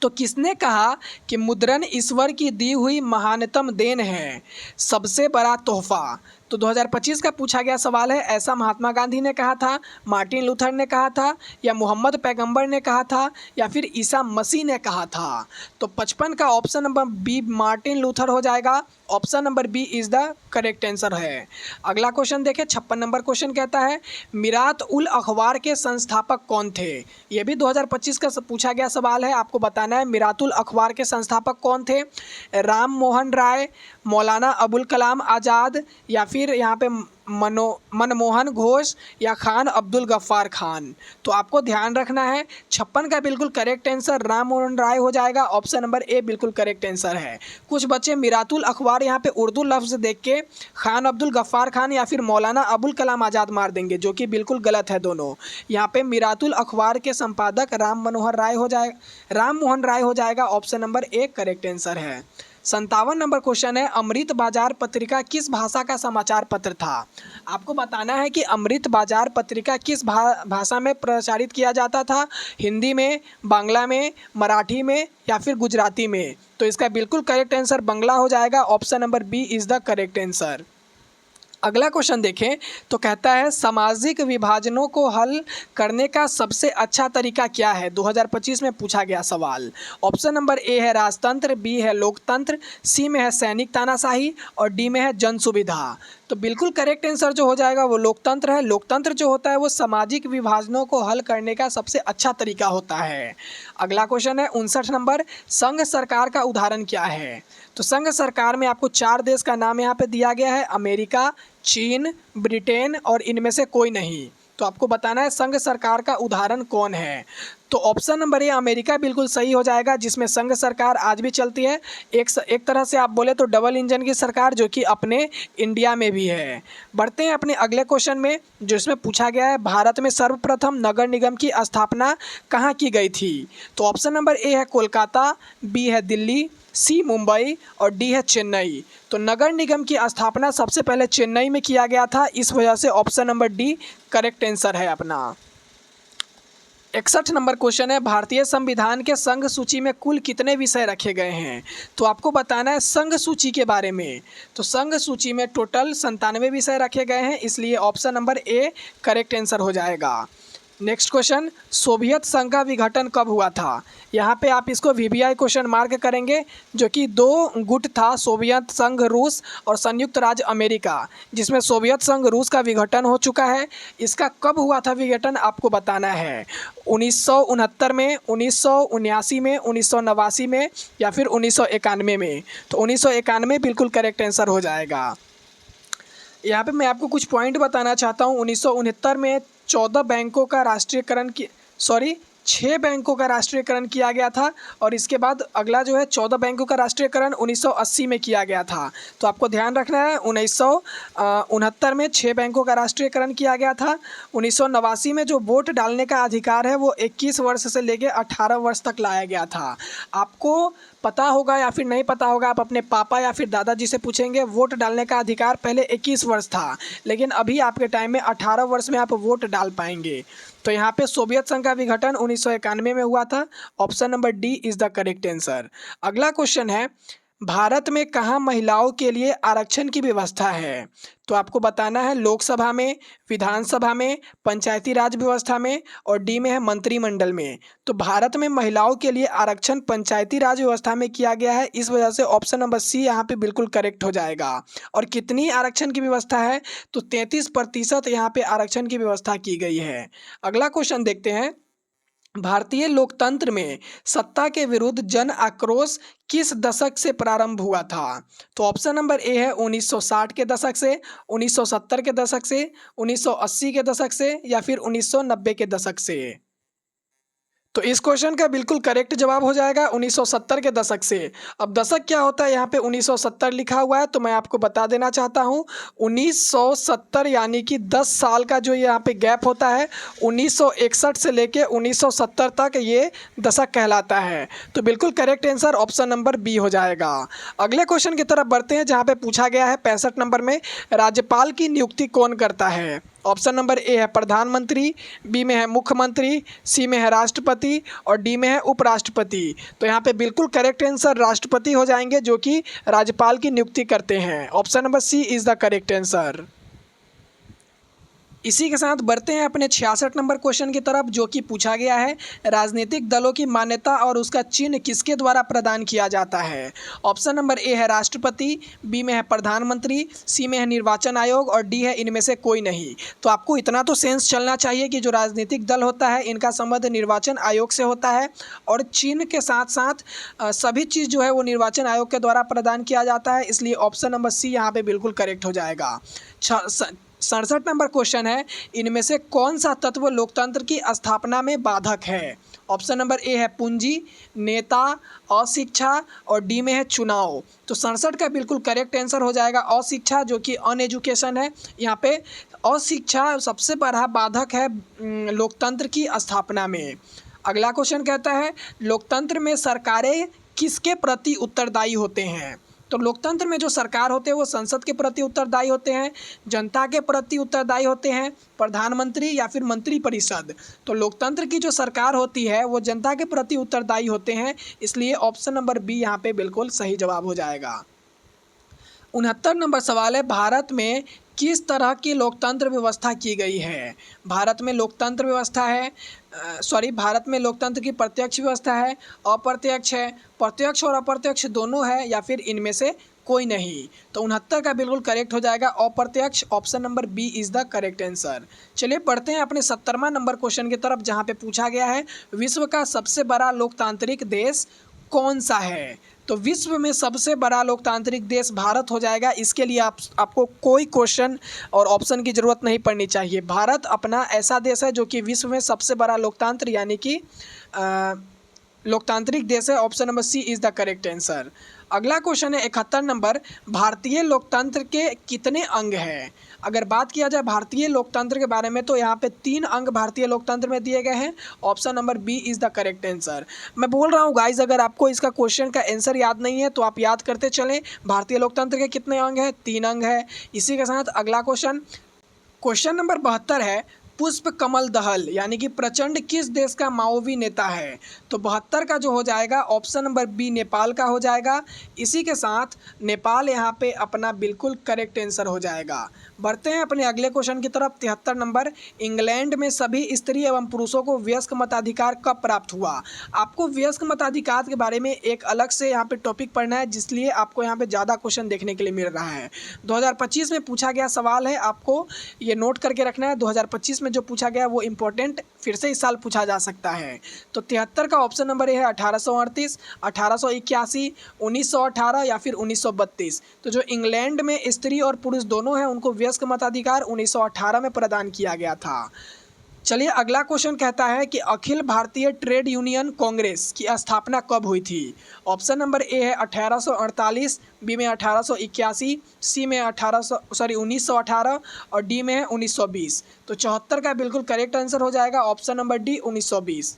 तो किसने कहा कि मुद्रण ईश्वर की दी हुई महानतम देन है, सबसे बड़ा तोहफा? तो 2025 का पूछा गया सवाल है। ऐसा महात्मा गांधी ने कहा था, मार्टिन लूथर ने कहा था, या मोहम्मद पैगंबर ने कहा था, या फिर ईसा मसीह ने कहा था? तो 55 का option number B Martin Luther हो जाएगा। Option number B is the correct answer है। अगला क्वेश्चन देखें, 56 नंबर क्वेश्चन कहता है, मिरात उल अखबार के संस्थापक कौन थे? ये भी 2025 का पूछा गया सवाल है। आपको बताना है मिरातुल अखबार के संस्थापक कौन थे? राम मोहन राय, मौलाना अबुल कलाम आज़ाद या फिर यहाँ पे मनमोहन घोष या खान अब्दुल गफ्फार खान। तो आपको ध्यान रखना है 56 का बिल्कुल करेक्ट आंसर राम मोहन राय हो जाएगा। ऑप्शन नंबर ए बिल्कुल करेक्ट आंसर है। कुछ बच्चे मिरातुल अखबार यहाँ पे उर्दू लफ्ज़ देख के खान अब्दुल गफ्फार खान या फिर मौलाना अबुल कलाम आज़ाद मार देंगे, जो कि बिल्कुल गलत है दोनों। यहाँ पे मिरातुल अखबार के संपादक राम मोहन राय हो जाएगा। Option number A correct answer है। 57 नंबर क्वेश्चन है, अमृत बाजार पत्रिका किस भाषा का समाचार पत्र था। आपको बताना है कि अमृत बाजार पत्रिका किस भाषा में प्रचारित किया जाता था। हिंदी में, बांग्ला में, मराठी में या फिर गुजराती में। तो इसका बिल्कुल करेक्ट आंसर बांग्ला हो जाएगा। Option number B is the correct answer. अगला क्वेश्चन देखें तो कहता है सामाजिक विभाजनों को हल करने का सबसे अच्छा तरीका क्या है। 2025 में पूछा गया सवाल। ऑप्शन नंबर ए है राजतंत्र, बी है लोकतंत्र, सी में है सैनिक तानाशाही और डी में है जन सुविधा। तो बिल्कुल करेक्ट आंसर जो हो जाएगा वो लोकतंत्र है। लोकतंत्र जो होता है वो सामाजिक विभाजनों को हल करने का सबसे अच्छा तरीका होता है। अगला क्वेश्चन है 59 नंबर, संघ सरकार का उदाहरण क्या है। तो संघ सरकार में आपको 4 देश का नाम यहाँ पे दिया गया है, अमेरिका, चीन, ब्रिटेन और इनमें से कोई नहीं। तो आपको बताना है संघ सरकार का उदाहरण कौन है। तो ऑप्शन नंबर ए अमेरिका बिल्कुल सही हो जाएगा, जिसमें संघ सरकार आज भी चलती है। एक तरह से आप बोले तो डबल इंजन की सरकार, जो कि अपने इंडिया में भी है। बढ़ते हैं अपने अगले क्वेश्चन में, जो इसमें पूछा गया है भारत में सर्वप्रथम नगर निगम की स्थापना कहाँ की गई थी। तो ऑप्शन नंबर ए है कोलकाता, बी है दिल्ली, सी मुंबई और डी है चेन्नई। तो नगर निगम की स्थापना सबसे पहले चेन्नई में किया गया था, इस वजह से option number D correct answer है अपना। 61 नंबर क्वेश्चन है, भारतीय संविधान के संघ सूची में कुल कितने विषय रखे गए हैं। तो आपको बताना है संघ सूची के बारे में। तो संघ सूची में टोटल 97 विषय रखे गए हैं, इसलिए option number A correct answer हो जाएगा। नेक्स्ट क्वेश्चन, सोवियत संघ का विघटन कब हुआ था। यहाँ पे आप इसको वीवीआई क्वेश्चन मार्क करेंगे, जो कि 2 गुट था, सोवियत संघ रूस और संयुक्त राज्य अमेरिका, जिसमें सोवियत संघ रूस का विघटन हो चुका है। इसका कब हुआ था विघटन आपको बताना है, 1969 में, 1979 में, 1989 में या फिर 1991 में। तो 1991 बिल्कुल करेक्ट आंसर हो जाएगा। यहाँ पे मैं आपको कुछ पॉइंट बताना चाहता हूँ। 1969 में 6 बैंकों का राष्ट्रीयकरण किया गया था और इसके बाद अगला जो है 14 बैंकों का राष्ट्रीयकरण 1980 में किया गया था। तो आपको ध्यान रखना है 1969 में 6 बैंकों का राष्ट्रीयकरण किया गया था। 1989 में जो वोट डालने का अधिकार है वो 21 वर्ष से लेकर 18 वर्ष तक लाया गया था। आपको पता होगा या फिर नहीं पता होगा, आप अपने पापा या फिर दादाजी से पूछेंगे, वोट डालने का अधिकार पहले 21 वर्ष था, लेकिन अभी आपके टाइम में 18 वर्ष में आप वोट डाल पाएंगे। तो यहाँ पे सोवियत संघ का विघटन 1991 में हुआ था। Option number D is the correct answer. अगला क्वेश्चन है, भारत में कहाँ महिलाओं के लिए आरक्षण की व्यवस्था है। तो आपको बताना है लोकसभा में, विधानसभा में, पंचायती राज व्यवस्था में और डी में है मंत्रिमंडल में। तो भारत में महिलाओं के लिए आरक्षण पंचायती राज व्यवस्था में किया गया है, इस वजह से ऑप्शन नंबर सी यहाँ पे बिल्कुल करेक्ट हो जाएगा। और कितनी आरक्षण की व्यवस्था है, तो 33% यहाँ पे आरक्षण की व्यवस्था की गई है। अगला क्वेश्चन देखते हैं, भारतीय लोकतंत्र में सत्ता के विरुद्ध जन आक्रोश किस दशक से प्रारंभ हुआ था। तो ऑप्शन नंबर ए है 1960 के दशक से, 1970 के दशक से, 1980 के दशक से या फिर 1990 के दशक से। तो इस क्वेश्चन का बिल्कुल करेक्ट जवाब हो जाएगा 1970 के दशक से। अब दशक क्या होता है, यहाँ पे 1970 लिखा हुआ है, तो मैं आपको बता देना चाहता हूँ 1970 यानी कि 10 साल का जो यहाँ पे गैप होता है, 1961 से लेके 1970 तक ये दशक कहलाता है। तो बिल्कुल correct answer option number B हो जाएगा। अगले क्वेश्चन की तरफ बढ़ते हैं, जहाँ पे पूछा गया है 65 नंबर में, राज्यपाल की नियुक्ति कौन करता है। ऑप्शन नंबर ए है प्रधानमंत्री, बी में है मुख्यमंत्री, सी में है राष्ट्रपति और डी में है उपराष्ट्रपति। तो यहाँ पे बिल्कुल करेक्ट आंसर राष्ट्रपति हो जाएंगे, जो कि राज्यपाल की नियुक्ति करते हैं। Option number C is the correct answer. इसी के साथ बढ़ते हैं अपने 66 नंबर क्वेश्चन की तरफ, जो कि पूछा गया है राजनीतिक दलों की मान्यता और उसका चिन्ह किसके द्वारा प्रदान किया जाता है। ऑप्शन नंबर ए है राष्ट्रपति, बी में है प्रधानमंत्री, सी में है निर्वाचन आयोग और डी है इनमें से कोई नहीं। तो आपको इतना तो सेंस चलना चाहिए कि जो राजनीतिक दल होता है इनका संबंध निर्वाचन आयोग से होता है और चिन्ह के साथ साथ सभी चीज़ जो है वो निर्वाचन आयोग के द्वारा प्रदान किया जाता है, इसलिए ऑप्शन नंबर सी यहाँ पर बिल्कुल करेक्ट हो जाएगा। 67 नंबर क्वेश्चन है, इनमें से कौन सा तत्व लोकतंत्र की स्थापना में बाधक है? ऑप्शन नंबर ए है पूंजी, नेता, अशिक्षा और डी में है चुनाव। तो 67 का बिल्कुल करेक्ट आंसर हो जाएगा अशिक्षा, जो कि अनएजुकेशन है। यहाँ पे अशिक्षा सबसे बड़ा बाधक है लोकतंत्र की स्थापना में। अगला क्वेश्चन कहता है, लोकतंत्र में सरकारें किसके प्रति उत्तरदायी होते हैं? तो लोकतंत्र में जो सरकार होते हैं वो संसद के प्रति उत्तरदायी होते हैं, जनता के प्रति उत्तरदायी होते हैं, प्रधानमंत्री या फिर मंत्रिपरिषद। तो लोकतंत्र की जो सरकार होती है वो जनता के प्रति उत्तरदायी होते हैं, इसलिए ऑप्शन नंबर बी यहाँ पे बिल्कुल सही जवाब हो जाएगा। 69 नंबर सवाल है, भारत में किस तरह की लोकतंत्र व्यवस्था की गई है? भारत में लोकतंत्र व्यवस्था है भारत में लोकतंत्र की प्रत्यक्ष व्यवस्था है, अप्रत्यक्ष है, प्रत्यक्ष और अप्रत्यक्ष दोनों है, या फिर इनमें से कोई नहीं? तो 69 का बिल्कुल करेक्ट हो जाएगा अप्रत्यक्ष, option number B is the correct answer. चलिए पढ़ते हैं अपने 70वां नंबर क्वेश्चन की तरफ, जहाँ पे पूछा गया है विश्व का सबसे बड़ा लोकतांत्रिक देश कौन सा है? तो विश्व में सबसे बड़ा लोकतांत्रिक देश भारत हो जाएगा। इसके लिए आपको कोई क्वेश्चन और ऑप्शन की ज़रूरत नहीं पड़नी चाहिए। भारत अपना ऐसा देश है जो कि विश्व में सबसे बड़ा लोकतंत्र यानी कि लोकतांत्रिक देश है। Option number C is the correct answer. अगला क्वेश्चन है 71 नंबर, भारतीय लोकतंत्र के कितने अंग हैं? अगर बात किया जाए भारतीय लोकतंत्र के बारे में तो यहाँ पे 3 अंग भारतीय लोकतंत्र में दिए गए हैं। Option number B is the correct answer. मैं बोल रहा हूँ गाइज, अगर आपको इसका क्वेश्चन का आंसर याद नहीं है तो आप याद करते चलें। भारतीय लोकतंत्र के कितने अंग हैं? 3 अंग है। इसी के साथ अगला क्वेश्चन नंबर 72 है, पुष्प कमल दहल यानी कि प्रचंड किस देश का माओवी नेता है? तो 72 का जो हो जाएगा ऑप्शन नंबर बी नेपाल का हो जाएगा। इसी के साथ नेपाल यहाँ पे अपना बिल्कुल करेक्ट आंसर हो जाएगा। बढ़ते हैं अपने अगले क्वेश्चन की तरफ। 73 नंबर, इंग्लैंड में सभी स्त्री एवं पुरुषों को वयस्क मताधिकार कब प्राप्त हुआ? आपको वयस्क मताधिकार के बारे में एक अलग से यहाँ पे टॉपिक पढ़ना है, जिसलिए आपको यहाँ पे ज़्यादा क्वेश्चन देखने के लिए मिल रहा है। 2025 में पूछा गया सवाल है, आपको ये नोट करके रखना है। 2025 में जो पूछा गया वो इम्पोर्टेंट फिर से इस साल पूछा जा सकता है। तो 73 का ऑप्शन नंबर ये है 1838, 1881, 1918 या फिर 1932। तो जो इंग्लैंड में स्त्री और पुरुष दोनों हैं उनको वयस्क मताधिकार 1918 में प्रदान किया गया था। चलिए अगला क्वेश्चन कहता है कि अखिल भारतीय ट्रेड यूनियन कांग्रेस की स्थापना कब हुई थी? ऑप्शन नंबर ए है 1848, बी में 1881, सी में 1918 और डी में है 1920। तो 74 का बिल्कुल करेक्ट आंसर हो जाएगा ऑप्शन नंबर डी 1920।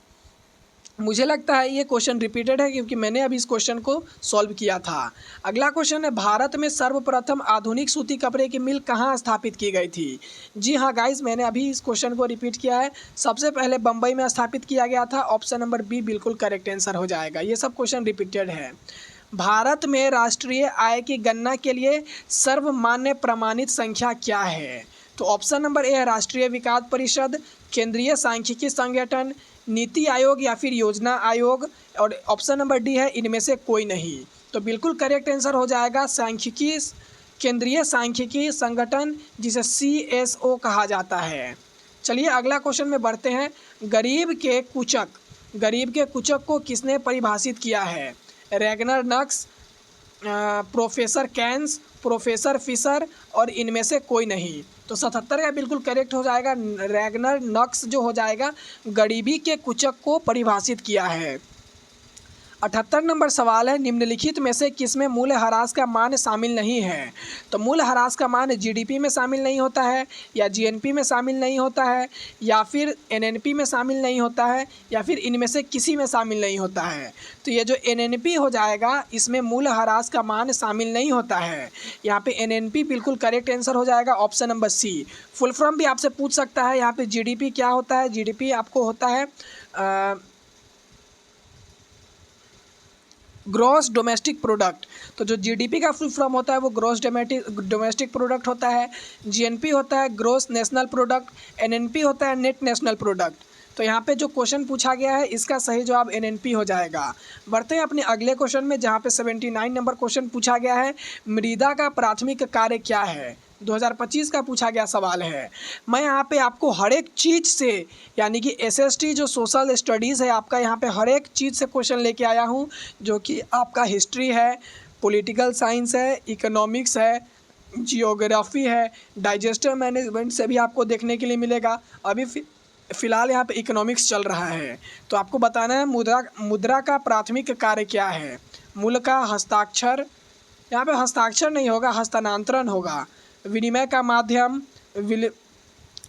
मुझे लगता है ये क्वेश्चन रिपीटेड है क्योंकि मैंने अभी इस क्वेश्चन को सॉल्व किया था। अगला क्वेश्चन है, भारत में सर्वप्रथम आधुनिक सूती कपड़े की मिल कहाँ स्थापित की गई थी? जी हाँ गाइज, मैंने अभी इस क्वेश्चन को रिपीट किया है। सबसे पहले बम्बई में स्थापित किया गया था। ऑप्शन नंबर बी बिल्कुल करेक्ट आंसर हो जाएगा। ये सब क्वेश्चन रिपीटेड है। भारत में राष्ट्रीय आय की गणना के लिए सर्वमान्य प्रमाणित संख्या क्या है? तो ऑप्शन नंबर ए है राष्ट्रीय विकास परिषद, केंद्रीय सांख्यिकी संगठन, नीति आयोग या फिर योजना आयोग, और ऑप्शन नंबर डी है इनमें से कोई नहीं। तो बिल्कुल करेक्ट आंसर हो जाएगा केंद्रीय सांख्यिकी संगठन, जिसे CSO कहा जाता है। चलिए अगला क्वेश्चन में बढ़ते हैं। गरीब के कुचक को किसने परिभाषित किया है? रैगनर नक्स, प्रोफेसर कैन्स, प्रोफेसर फिशर और इनमें से कोई नहीं। तो 77 का बिल्कुल करेक्ट हो जाएगा। रैगनर नक्स जो हो जाएगा गरीबी के कुचक को परिभाषित किया है। 78 नंबर सवाल है, निम्नलिखित में से किसमें मूल्यह्रास का मान शामिल नहीं है? तो मूल्यह्रास का मान GDP में शामिल नहीं होता है, या GNP में शामिल नहीं होता है, या फिर NNP में शामिल नहीं होता है, या फिर इनमें से किसी में शामिल नहीं होता है। तो ये जो NNP हो जाएगा इसमें मूल्यह्रास का मान शामिल नहीं होता है। यहाँ पे NNP बिल्कुल करेक्ट आंसर हो जाएगा option number C. Full form भी आपसे पूछ सकता है। यहाँ पे GDP क्या होता है? GDP आपको होता है ग्रॉस डोमेस्टिक प्रोडक्ट। तो जो GDP का फुल फॉर्म होता है वो ग्रॉस डोमेस्टिक प्रोडक्ट होता है। GNP होता है ग्रॉस नेशनल प्रोडक्ट। NNP होता है नेट नेशनल प्रोडक्ट। तो यहाँ पे जो क्वेश्चन पूछा गया है इसका सही जवाब NNP हो जाएगा। बढ़ते हैं अपने अगले क्वेश्चन में, जहाँ पे 79 नंबर क्वेश्चन पूछा गया है, मृदा का प्राथमिक कार्य क्या है? 2025 का पूछा गया सवाल है। मैं यहाँ पे आपको हर एक चीज़ से, यानी कि SST जो सोशल स्टडीज़ है आपका, यहाँ पे हर एक चीज़ से क्वेश्चन लेके आया हूँ, जो कि आपका हिस्ट्री है, पॉलिटिकल साइंस है, इकोनॉमिक्स है, जियोग्राफी है, डाइजेस्टिव मैनेजमेंट से भी आपको देखने के लिए मिलेगा। अभी फ़िलहाल यहाँ पे इकोनॉमिक्स चल रहा है। तो आपको बताना है मुद्रा का प्राथमिक कार्य क्या है। मूल का हस्ताक्षर, यहाँ पे हस्ताक्षर नहीं होगा, हस्तांतरण होगा। विनिमय का माध्यम,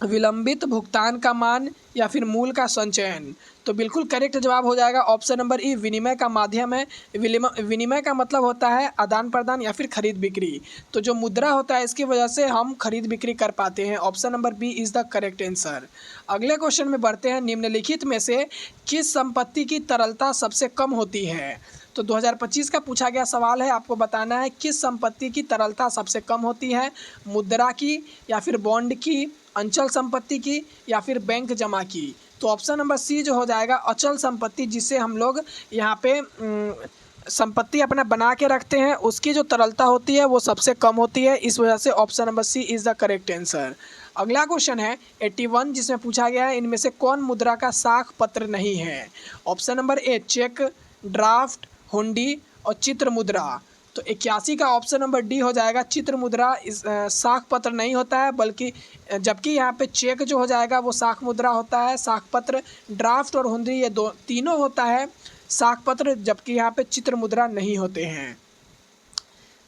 विलंबित भुगतान का मान, या फिर मूल का संचयन। तो बिल्कुल करेक्ट जवाब हो जाएगा ऑप्शन नंबर ई, विनिमय का माध्यम है। विनिमय का मतलब होता है आदान प्रदान या फिर खरीद बिक्री। तो जो मुद्रा होता है इसकी वजह से हम खरीद बिक्री कर पाते हैं। Option number B is the correct answer. अगले क्वेश्चन में बढ़ते हैं। निम्नलिखित में से किस संपत्ति की तरलता सबसे कम होती है। तो 2025 का पूछा गया सवाल है, आपको बताना है किस संपत्ति की तरलता सबसे कम होती है। मुद्रा की, या फिर बॉन्ड की, अचल संपत्ति की, या फिर बैंक जमा की। तो ऑप्शन नंबर सी जो हो जाएगा अचल संपत्ति, जिससे हम लोग यहाँ पे संपत्ति अपना बना के रखते हैं, उसकी जो तरलता होती है वो सबसे कम होती है। इस वजह से option number C is the correct answer. अगला क्वेश्चन है 81, जिसमें पूछा गया है इनमें से कौन मुद्रा का साख पत्र नहीं है। Option number A cheque, draft, हुंडी और चित्र मुद्रा। तो 81 का ऑप्शन नंबर डी हो जाएगा। चित्र मुद्रा इस साख पत्र नहीं होता है, बल्कि जबकि यहाँ पे चेक जो हो जाएगा वो साख मुद्रा होता है। साख पत्र, ड्राफ्ट और हुंडी ये तीनों होता है साख पत्र, जबकि यहाँ पे चित्र मुद्रा नहीं होते हैं।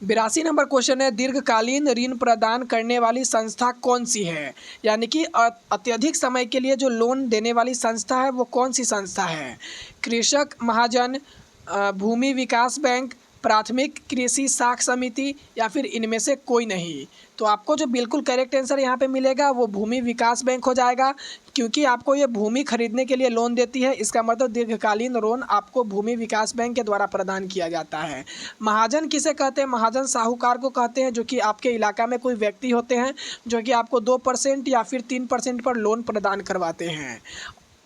82 नंबर क्वेश्चन है दीर्घकालीन ऋण प्रदान करने वाली संस्था कौन सी है। यानी कि अत्यधिक समय के लिए जो लोन देने वाली संस्था है वो कौन सी संस्था है। कृषक महाजन, भूमि विकास बैंक, प्राथमिक कृषि साख समिति, या फिर इनमें से कोई नहीं। तो आपको जो बिल्कुल करेक्ट आंसर यहाँ पे मिलेगा वो भूमि विकास बैंक हो जाएगा, क्योंकि आपको ये भूमि खरीदने के लिए लोन देती है। इसका मतलब दीर्घकालीन लोन आपको भूमि विकास बैंक के द्वारा प्रदान किया जाता है। महाजन किसे कहते हैं। महाजन साहूकार को कहते हैं, जो कि आपके इलाका में कोई व्यक्ति होते हैं जो कि आपको 2% या फिर 3% पर लोन प्रदान करवाते हैं।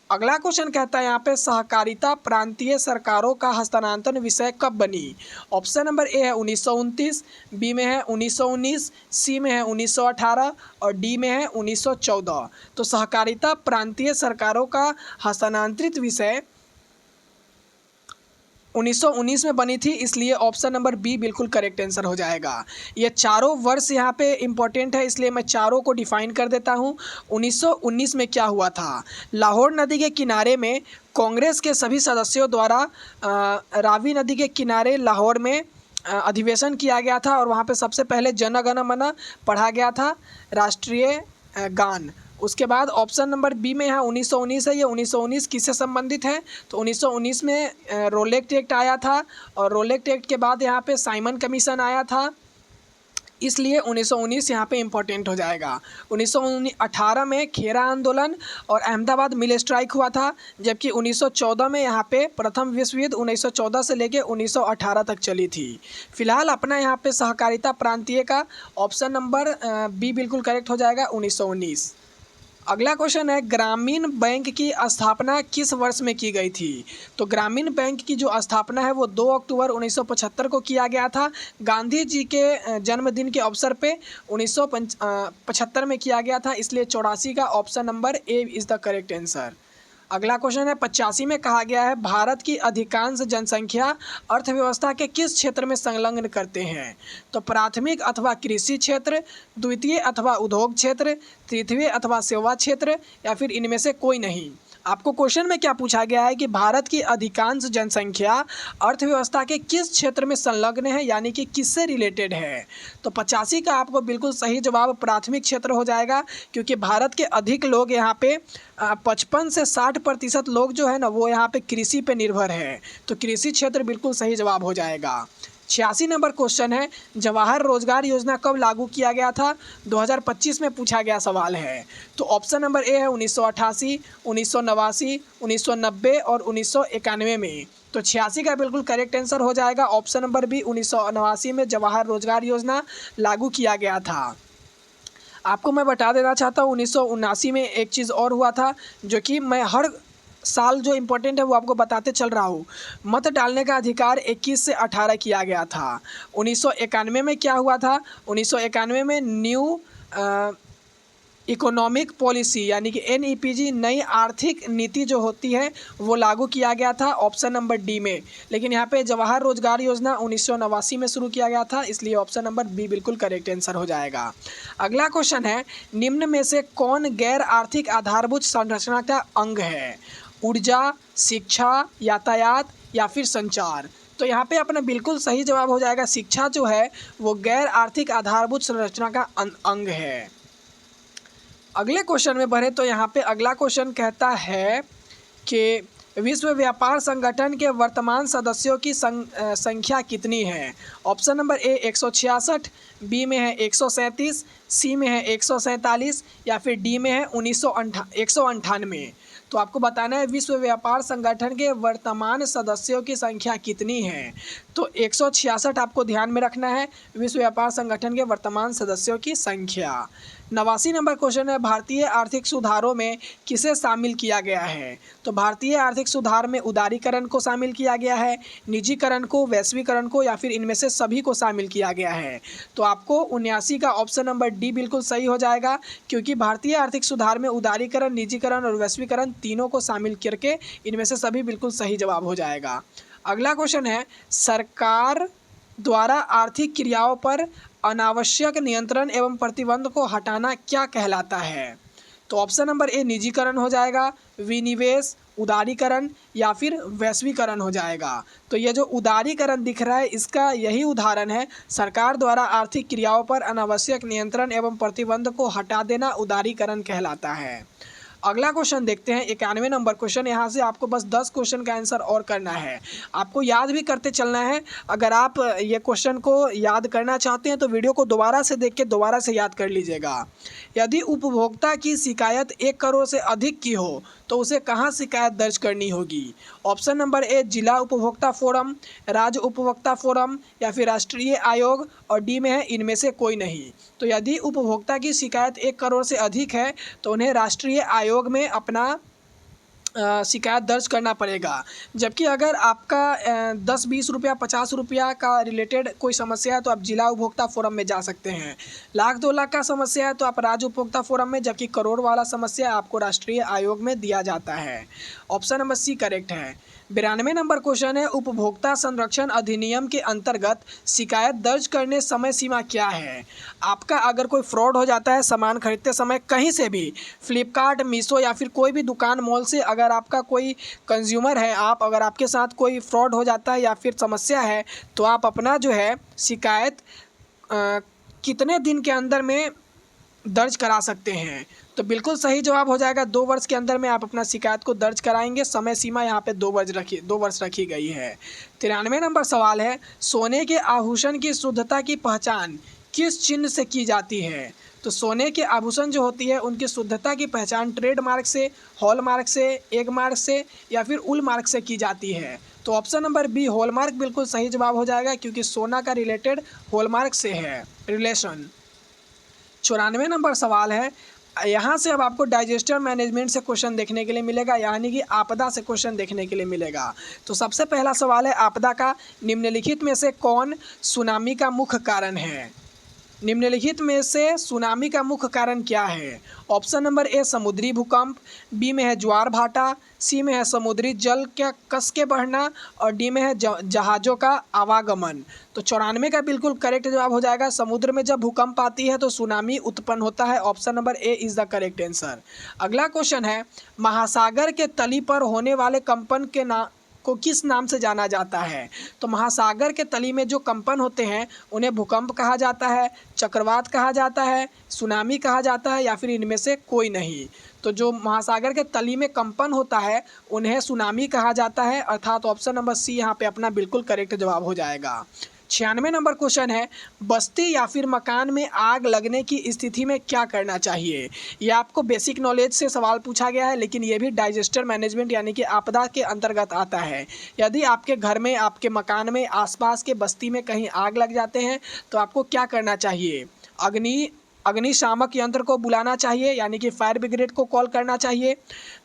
अगला क्वेश्चन कहता है यहाँ पे सहकारिता प्रांतीय सरकारों का हस्तांतरण विषय कब बनी। ऑप्शन नंबर ए है 1929, बी में है 1919, सी में है 1918 और डी में है 1914। तो सहकारिता प्रांतीय सरकारों का हस्तांतरित विषय 1919 में बनी थी, इसलिए ऑप्शन नंबर बी बिल्कुल करेक्ट आंसर हो जाएगा। ये चारों वर्ष यहाँ पे इम्पोर्टेंट है, इसलिए मैं चारों को डिफाइन कर देता हूँ। 1919 में क्या हुआ था। लाहौर नदी के किनारे में कांग्रेस के सभी सदस्यों द्वारा रावी नदी के किनारे लाहौर में अधिवेशन किया गया था, और वहाँ पे सबसे पहले जन गण मन पढ़ा गया था, राष्ट्रीय गान। उसके बाद ऑप्शन नंबर बी में यहाँ 1919 है। ये 1919 किससे संबंधित है। तो 1919 में रोलेक्ट एक्ट आया था, और रोलेक्ट एक्ट के बाद यहाँ पे साइमन कमीशन आया था, इसलिए 1919 यहाँ पे इम्पोर्टेंट हो जाएगा। 1918 में खेरा आंदोलन और अहमदाबाद मिल स्ट्राइक हुआ था, जबकि 1914 में यहाँ पे प्रथम विश्व युद्ध 1914 से लेके 1918 तक चली थी। फिलहाल अपना यहाँ पे सहकारिता प्रांतीय का ऑप्शन नंबर बी बिल्कुल करेक्ट हो जाएगा, 1919। अगला क्वेश्चन है ग्रामीण बैंक की स्थापना किस वर्ष में की गई थी। तो ग्रामीण बैंक की जो स्थापना है वो 2 अक्टूबर 1975 को किया गया था। गांधी जी के जन्मदिन के अवसर पे 1975 में किया गया था, इसलिए 84 का option number A is the correct answer. अगला क्वेश्चन है 85 में कहा गया है भारत की अधिकांश जनसंख्या अर्थव्यवस्था के किस क्षेत्र में संलग्न करते हैं। तो प्राथमिक अथवा कृषि क्षेत्र, द्वितीय अथवा उद्योग क्षेत्र, तृतीय अथवा सेवा क्षेत्र, या फिर इनमें से कोई नहीं। आपको क्वेश्चन में क्या पूछा गया है कि भारत की अधिकांश जनसंख्या अर्थव्यवस्था के किस क्षेत्र में संलग्न है, यानी कि किससे रिलेटेड है। तो 85 का आपको बिल्कुल सही जवाब प्राथमिक क्षेत्र हो जाएगा, क्योंकि भारत के अधिक लोग यहाँ पे 55 से 60% लोग जो है ना वो यहाँ पे कृषि पे निर्भर है। तो कृषि क्षेत्र बिल्कुल सही जवाब हो जाएगा। 86 नंबर क्वेश्चन है जवाहर रोजगार योजना कब लागू किया गया था। 2025 में पूछा गया सवाल है। तो ऑप्शन नंबर ए है 1988, 1989, 1990 और 1991 में। तो 86 का बिल्कुल करेक्ट आंसर हो जाएगा ऑप्शन नंबर बी, 1989 में जवाहर रोजगार योजना लागू किया गया था। आपको मैं बता देना चाहता हूँ 1979 में एक चीज़ और हुआ था, जो कि मैं हर साल जो इम्पोर्टेंट है वो आपको बताते चल रहा हूँ। मत डालने का अधिकार 21 से 18 किया गया था। 1991 में क्या हुआ था। 1991 में इकोनॉमिक पॉलिसी यानी कि NEPG नई आर्थिक नीति जो होती है वो लागू किया गया था ऑप्शन नंबर डी में। लेकिन यहाँ पे जवाहर रोजगार योजना 1989 में शुरू किया गया था, इसलिए ऑप्शन नंबर बी बिल्कुल करेक्ट आंसर हो जाएगा। अगला क्वेश्चन है, निम्न में से कौन गैर आर्थिक आधारभूत संरचना का अंग है? ऊर्जा, शिक्षा, यातायात या फिर संचार। तो यहाँ पे अपना बिल्कुल सही जवाब हो जाएगा, शिक्षा जो है वो गैर आर्थिक आधारभूत संरचना का अंग है। अगले क्वेश्चन में बढ़े तो यहाँ पे अगला क्वेश्चन कहता है कि विश्व व्यापार संगठन के वर्तमान सदस्यों की संख्या कितनी है? ऑप्शन नंबर ए 166, बी में है 137, सी में है 147 या फिर डी में है 198। तो आपको बताना है विश्व व्यापार संगठन के वर्तमान सदस्यों की संख्या कितनी है। तो 166 आपको ध्यान में रखना है, विश्व व्यापार संगठन के वर्तमान सदस्यों की संख्या। 89 नंबर क्वेश्चन है, भारतीय आर्थिक सुधारों में किसे शामिल किया गया है? तो भारतीय आर्थिक सुधार में उदारीकरण को शामिल किया गया है, निजीकरण को, वैश्वीकरण को या फिर इनमें से सभी को शामिल किया गया है। तो आपको 79 का ऑप्शन नंबर डी बिल्कुल सही हो जाएगा, क्योंकि भारतीय आर्थिक सुधार में उदारीकरण, निजीकरण और वैश्वीकरण तीनों को शामिल करके इनमें से सभी बिल्कुल सही जवाब हो जाएगा। अगला क्वेश्चन है, सरकार द्वारा आर्थिक क्रियाओं पर अनावश्यक नियंत्रण एवं प्रतिबंध को हटाना क्या कहलाता है? तो ऑप्शन नंबर ए निजीकरण हो जाएगा, विनिवेश, उदारीकरण या फिर वैश्वीकरण हो जाएगा। तो ये जो उदारीकरण दिख रहा है इसका यही उदाहरण है, सरकार द्वारा आर्थिक क्रियाओं पर अनावश्यक नियंत्रण एवं प्रतिबंध को हटा देना उदारीकरण कहलाता है। अगला क्वेश्चन देखते हैं, 91 नंबर क्वेश्चन। यहाँ से आपको बस 10 क्वेश्चन का आंसर और करना है, आपको याद भी करते चलना है। अगर आप ये क्वेश्चन को याद करना चाहते हैं तो वीडियो को दोबारा से देख के दोबारा से याद कर लीजिएगा। यदि उपभोक्ता की शिकायत 1 करोड़ से अधिक की हो तो उसे कहाँ शिकायत दर्ज करनी होगी? ऑप्शन नंबर ए जिला उपभोक्ता फोरम, राज्य उपभोक्ता फोरम या फिर राष्ट्रीय आयोग और डी में है इनमें से कोई नहीं। तो यदि उपभोक्ता की शिकायत 1 करोड़ से अधिक है तो उन्हें राष्ट्रीय आयोग में अपना शिकायत दर्ज करना पड़ेगा। जबकि अगर आपका 10-20 रुपया 50 रुपया का रिलेटेड कोई समस्या है तो आप जिला उपभोक्ता फोरम में जा सकते हैं। 1-2 लाख का समस्या है तो आप राज्य उपभोक्ता फोरम में, जबकि करोड़ वाला समस्या आपको राष्ट्रीय आयोग में दिया जाता है। ऑप्शन नंबर सी करेक्ट है। 92 नंबर क्वेश्चन है, उपभोक्ता संरक्षण अधिनियम के अंतर्गत शिकायत दर्ज करने समय सीमा क्या है? आपका अगर कोई फ्रॉड हो जाता है सामान खरीदते समय कहीं से भी, फ्लिपकार्ट, मीशो या फिर कोई भी दुकान मॉल से, अगर आपका कोई कंज्यूमर है, अगर आपके साथ कोई फ्रॉड हो जाता है या फिर समस्या है तो आप अपना जो है शिकायत कितने दिन के अंदर में दर्ज करा सकते हैं? तो बिल्कुल सही जवाब हो जाएगा 2 वर्ष के अंदर में आप अपना शिकायत को दर्ज कराएंगे। समय सीमा यहाँ पे 2 वर्ष रखी गई है। 93 नंबर सवाल है, सोने के आभूषण की शुद्धता की पहचान किस चिन्ह से की जाती है? तो सोने के आभूषण जो होती है उनकी शुद्धता की पहचान ट्रेडमार्क से, हॉलमार्क से, एगमार्क से या फिर उलमार्क से की जाती है। तो ऑप्शन नंबर बी हॉलमार्क बिल्कुल सही जवाब हो जाएगा, क्योंकि सोना का रिलेटेड हॉलमार्क से है रिलेशन। 94 नंबर सवाल है, यहाँ से अब आपको डाइजेस्टर मैनेजमेंट से क्वेश्चन देखने के लिए मिलेगा, यानी कि आपदा से क्वेश्चन देखने के लिए मिलेगा। तो सबसे पहला सवाल है आपदा का, निम्नलिखित में से कौन सुनामी का मुख्य कारण है? निम्नलिखित में से सुनामी का मुख्य कारण क्या है? ऑप्शन नंबर ए समुद्री भूकंप, बी में है ज्वार भाटा, सी में है समुद्री जल का कस के बढ़ना और डी में है जहाज़ों का आवागमन। तो 94 का बिल्कुल करेक्ट जवाब हो जाएगा, समुद्र में जब भूकंप आती है तो सुनामी उत्पन्न होता है। Option number A is the correct answer. अगला क्वेश्चन है, महासागर के तली पर होने वाले कंपन के को किस नाम से जाना जाता है? तो महासागर के तली में जो कंपन होते हैं उन्हें भूकंप कहा जाता है, चक्रवात कहा जाता है, सुनामी कहा जाता है या फिर इनमें से कोई नहीं। तो जो महासागर के तली में कंपन होता है उन्हें सुनामी कहा जाता है, अर्थात ऑप्शन नंबर सी यहाँ पे अपना बिल्कुल करेक्ट जवाब हो जाएगा। 96 नंबर क्वेश्चन है, बस्ती या फिर मकान में आग लगने की स्थिति में क्या करना चाहिए? ये आपको बेसिक नॉलेज से सवाल पूछा गया है, लेकिन ये भी डाइजेस्टर मैनेजमेंट यानी कि आपदा के अंतर्गत आता है। यदि आपके घर में, आपके मकान में, आसपास के बस्ती में कहीं आग लग जाते हैं तो आपको क्या करना चाहिए? अग्निशामक यंत्र को बुलाना चाहिए, यानी कि फायर ब्रिगेड को कॉल करना चाहिए,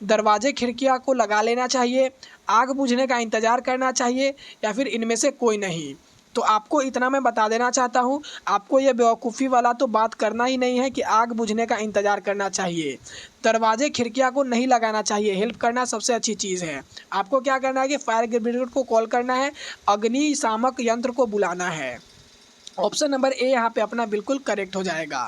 दरवाजे खिड़कियां को लगा लेना चाहिए, आग बुझने का इंतज़ार करना चाहिए या फिर इनमें से कोई नहीं। तो आपको इतना मैं बता देना चाहता हूँ, आपको ये बेवकूफ़ी वाला तो बात करना ही नहीं है कि आग बुझने का इंतज़ार करना चाहिए। दरवाजे खिड़कियाँ को नहीं लगाना चाहिए, हेल्प करना सबसे अच्छी चीज़ है। आपको क्या करना है कि फायर ब्रिगेड को कॉल करना है, अग्निशामक यंत्र को बुलाना है। ऑप्शन नंबर ए यहाँ पे अपना बिल्कुल करेक्ट हो जाएगा।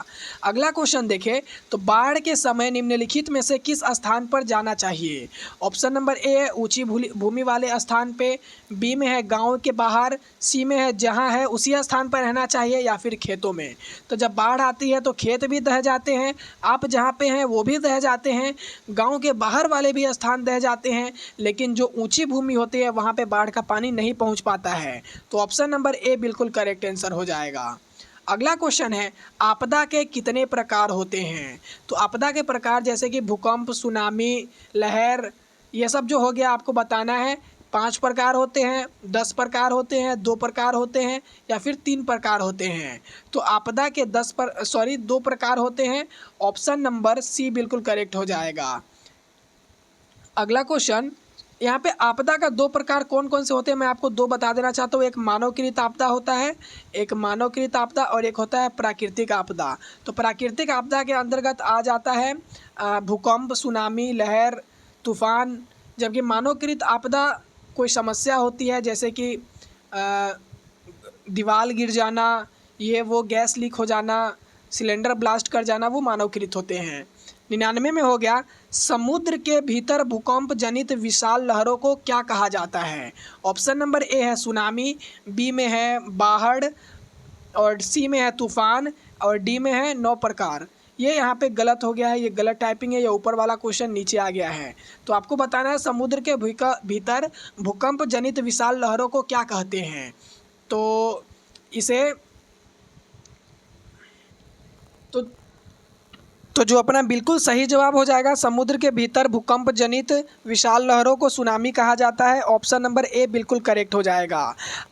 अगला क्वेश्चन देखें तो बाढ़ के समय निम्नलिखित में से किस स्थान पर जाना चाहिए। ऑप्शन नंबर ए है ऊंची भूमि वाले स्थान पे, बी में है गांव के बाहर, सी में है जहां है उसी स्थान पर रहना चाहिए, या फिर खेतों में। तो जब बाढ़ आती है तो खेत भी दह जाते हैं, आप जहाँ पे हैं वो भी दह जाते हैं, गाँव के बाहर वाले भी स्थान दह जाते हैं, लेकिन जो ऊँची भूमि होती है वहाँ पर बाढ़ का पानी नहीं पहुँच पाता है। तो ऑप्शन नंबर ए बिल्कुल करेक्ट आंसर हो जाएगा। अगला क्वेश्चन है आपदा के कितने प्रकार होते हैं। तो आपदा के प्रकार जैसे कि भूकंप, सुनामी, लहर, ये सब जो हो गया आपको बताना है। 5 प्रकार होते हैं, 10 प्रकार होते हैं, 2 प्रकार होते हैं, या फिर 3 प्रकार होते हैं। तो आपदा के 2 प्रकार होते हैं। ऑप्शन नंबर सी बिल्कुल करेक्ट हो जाएगा। अगला क्वेश्चन, यहाँ पे आपदा का 2 प्रकार कौन कौन से होते हैं मैं आपको 2 बता देना चाहता हूँ। एक मानवकृत आपदा होता है, एक मानवकृत आपदा, और एक होता है प्राकृतिक आपदा। तो प्राकृतिक आपदा के अंतर्गत आ जाता है भूकंप, सुनामी, लहर, तूफान। जबकि मानवकृत आपदा कोई समस्या होती है जैसे कि दीवार गिर जाना, ये वो गैस लीक हो जाना, सिलेंडर ब्लास्ट कर जाना, वो मानवकृत होते हैं। 99 में हो गया समुद्र के भीतर भूकंप जनित विशाल लहरों को क्या कहा जाता है। ऑप्शन नंबर ए है सुनामी, बी में है बाढ़, और सी में है तूफान, और डी में है 9 प्रकार। ये यहाँ पे गलत हो गया है, ये गलत टाइपिंग है, ये ऊपर वाला क्वेश्चन नीचे आ गया है। तो आपको बताना है समुद्र के भीतर भूकंप जनित विशाल लहरों को क्या कहते हैं। तो इसे तो जो अपना बिल्कुल सही जवाब हो जाएगा, समुद्र के भीतर भूकंप जनित विशाल लहरों को सुनामी कहा जाता है। ऑप्शन नंबर ए बिल्कुल करेक्ट हो जाएगा।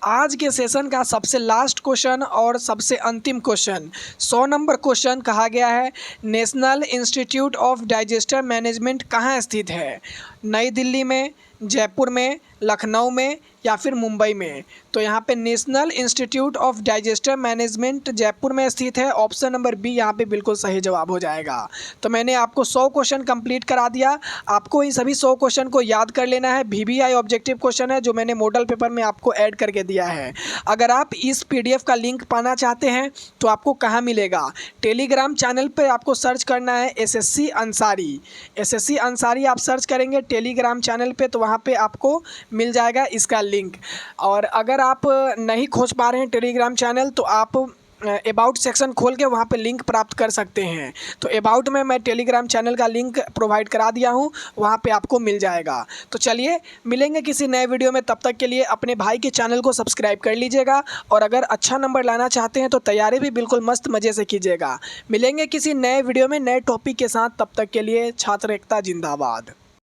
आज के सेशन का सबसे लास्ट क्वेश्चन और सबसे अंतिम क्वेश्चन, 100 नंबर क्वेश्चन कहा गया है national institute of digester management कहाँ स्थित है। नई दिल्ली में, जयपुर में, लखनऊ में, या फिर मुंबई में। तो यहाँ पे national institute of digester management Jaipur में स्थित है। ऑप्शन नंबर बी यहाँ पे बिल्कुल सही जवाब हो जाएगा। तो मैंने आपको 100 क्वेश्चन कंप्लीट करा दिया। आपको इन सभी 100 क्वेश्चन को याद कर लेना है। VBI ऑब्जेक्टिव क्वेश्चन है जो मैंने मॉडल पेपर में आपको ऐड करके दिया है। अगर आप इस PDF का लिंक पाना चाहते हैं तो आपको कहाँ मिलेगा, टेलीग्राम चैनल पर आपको सर्च करना है SSC अंसारी। SSC अंसारी आप सर्च करेंगे टेलीग्राम चैनल पर तो वहाँ पर आपको मिल जाएगा इसका लिंक। और अगर आप नहीं खोज पा रहे हैं टेलीग्राम चैनल तो आप अबाउट सेक्शन खोल के वहाँ पे लिंक प्राप्त कर सकते हैं। तो अबाउट में मैं टेलीग्राम चैनल का लिंक प्रोवाइड करा दिया हूँ, वहाँ पे आपको मिल जाएगा। तो चलिए मिलेंगे किसी नए वीडियो में, तब तक के लिए अपने भाई के चैनल को सब्सक्राइब कर लीजिएगा। और अगर अच्छा नंबर लाना चाहते हैं तो तैयारी भी बिल्कुल मस्त मज़े से कीजिएगा। मिलेंगे किसी नए वीडियो में नए टॉपिक के साथ, तब तक के लिए छात्र एकता जिंदाबाद।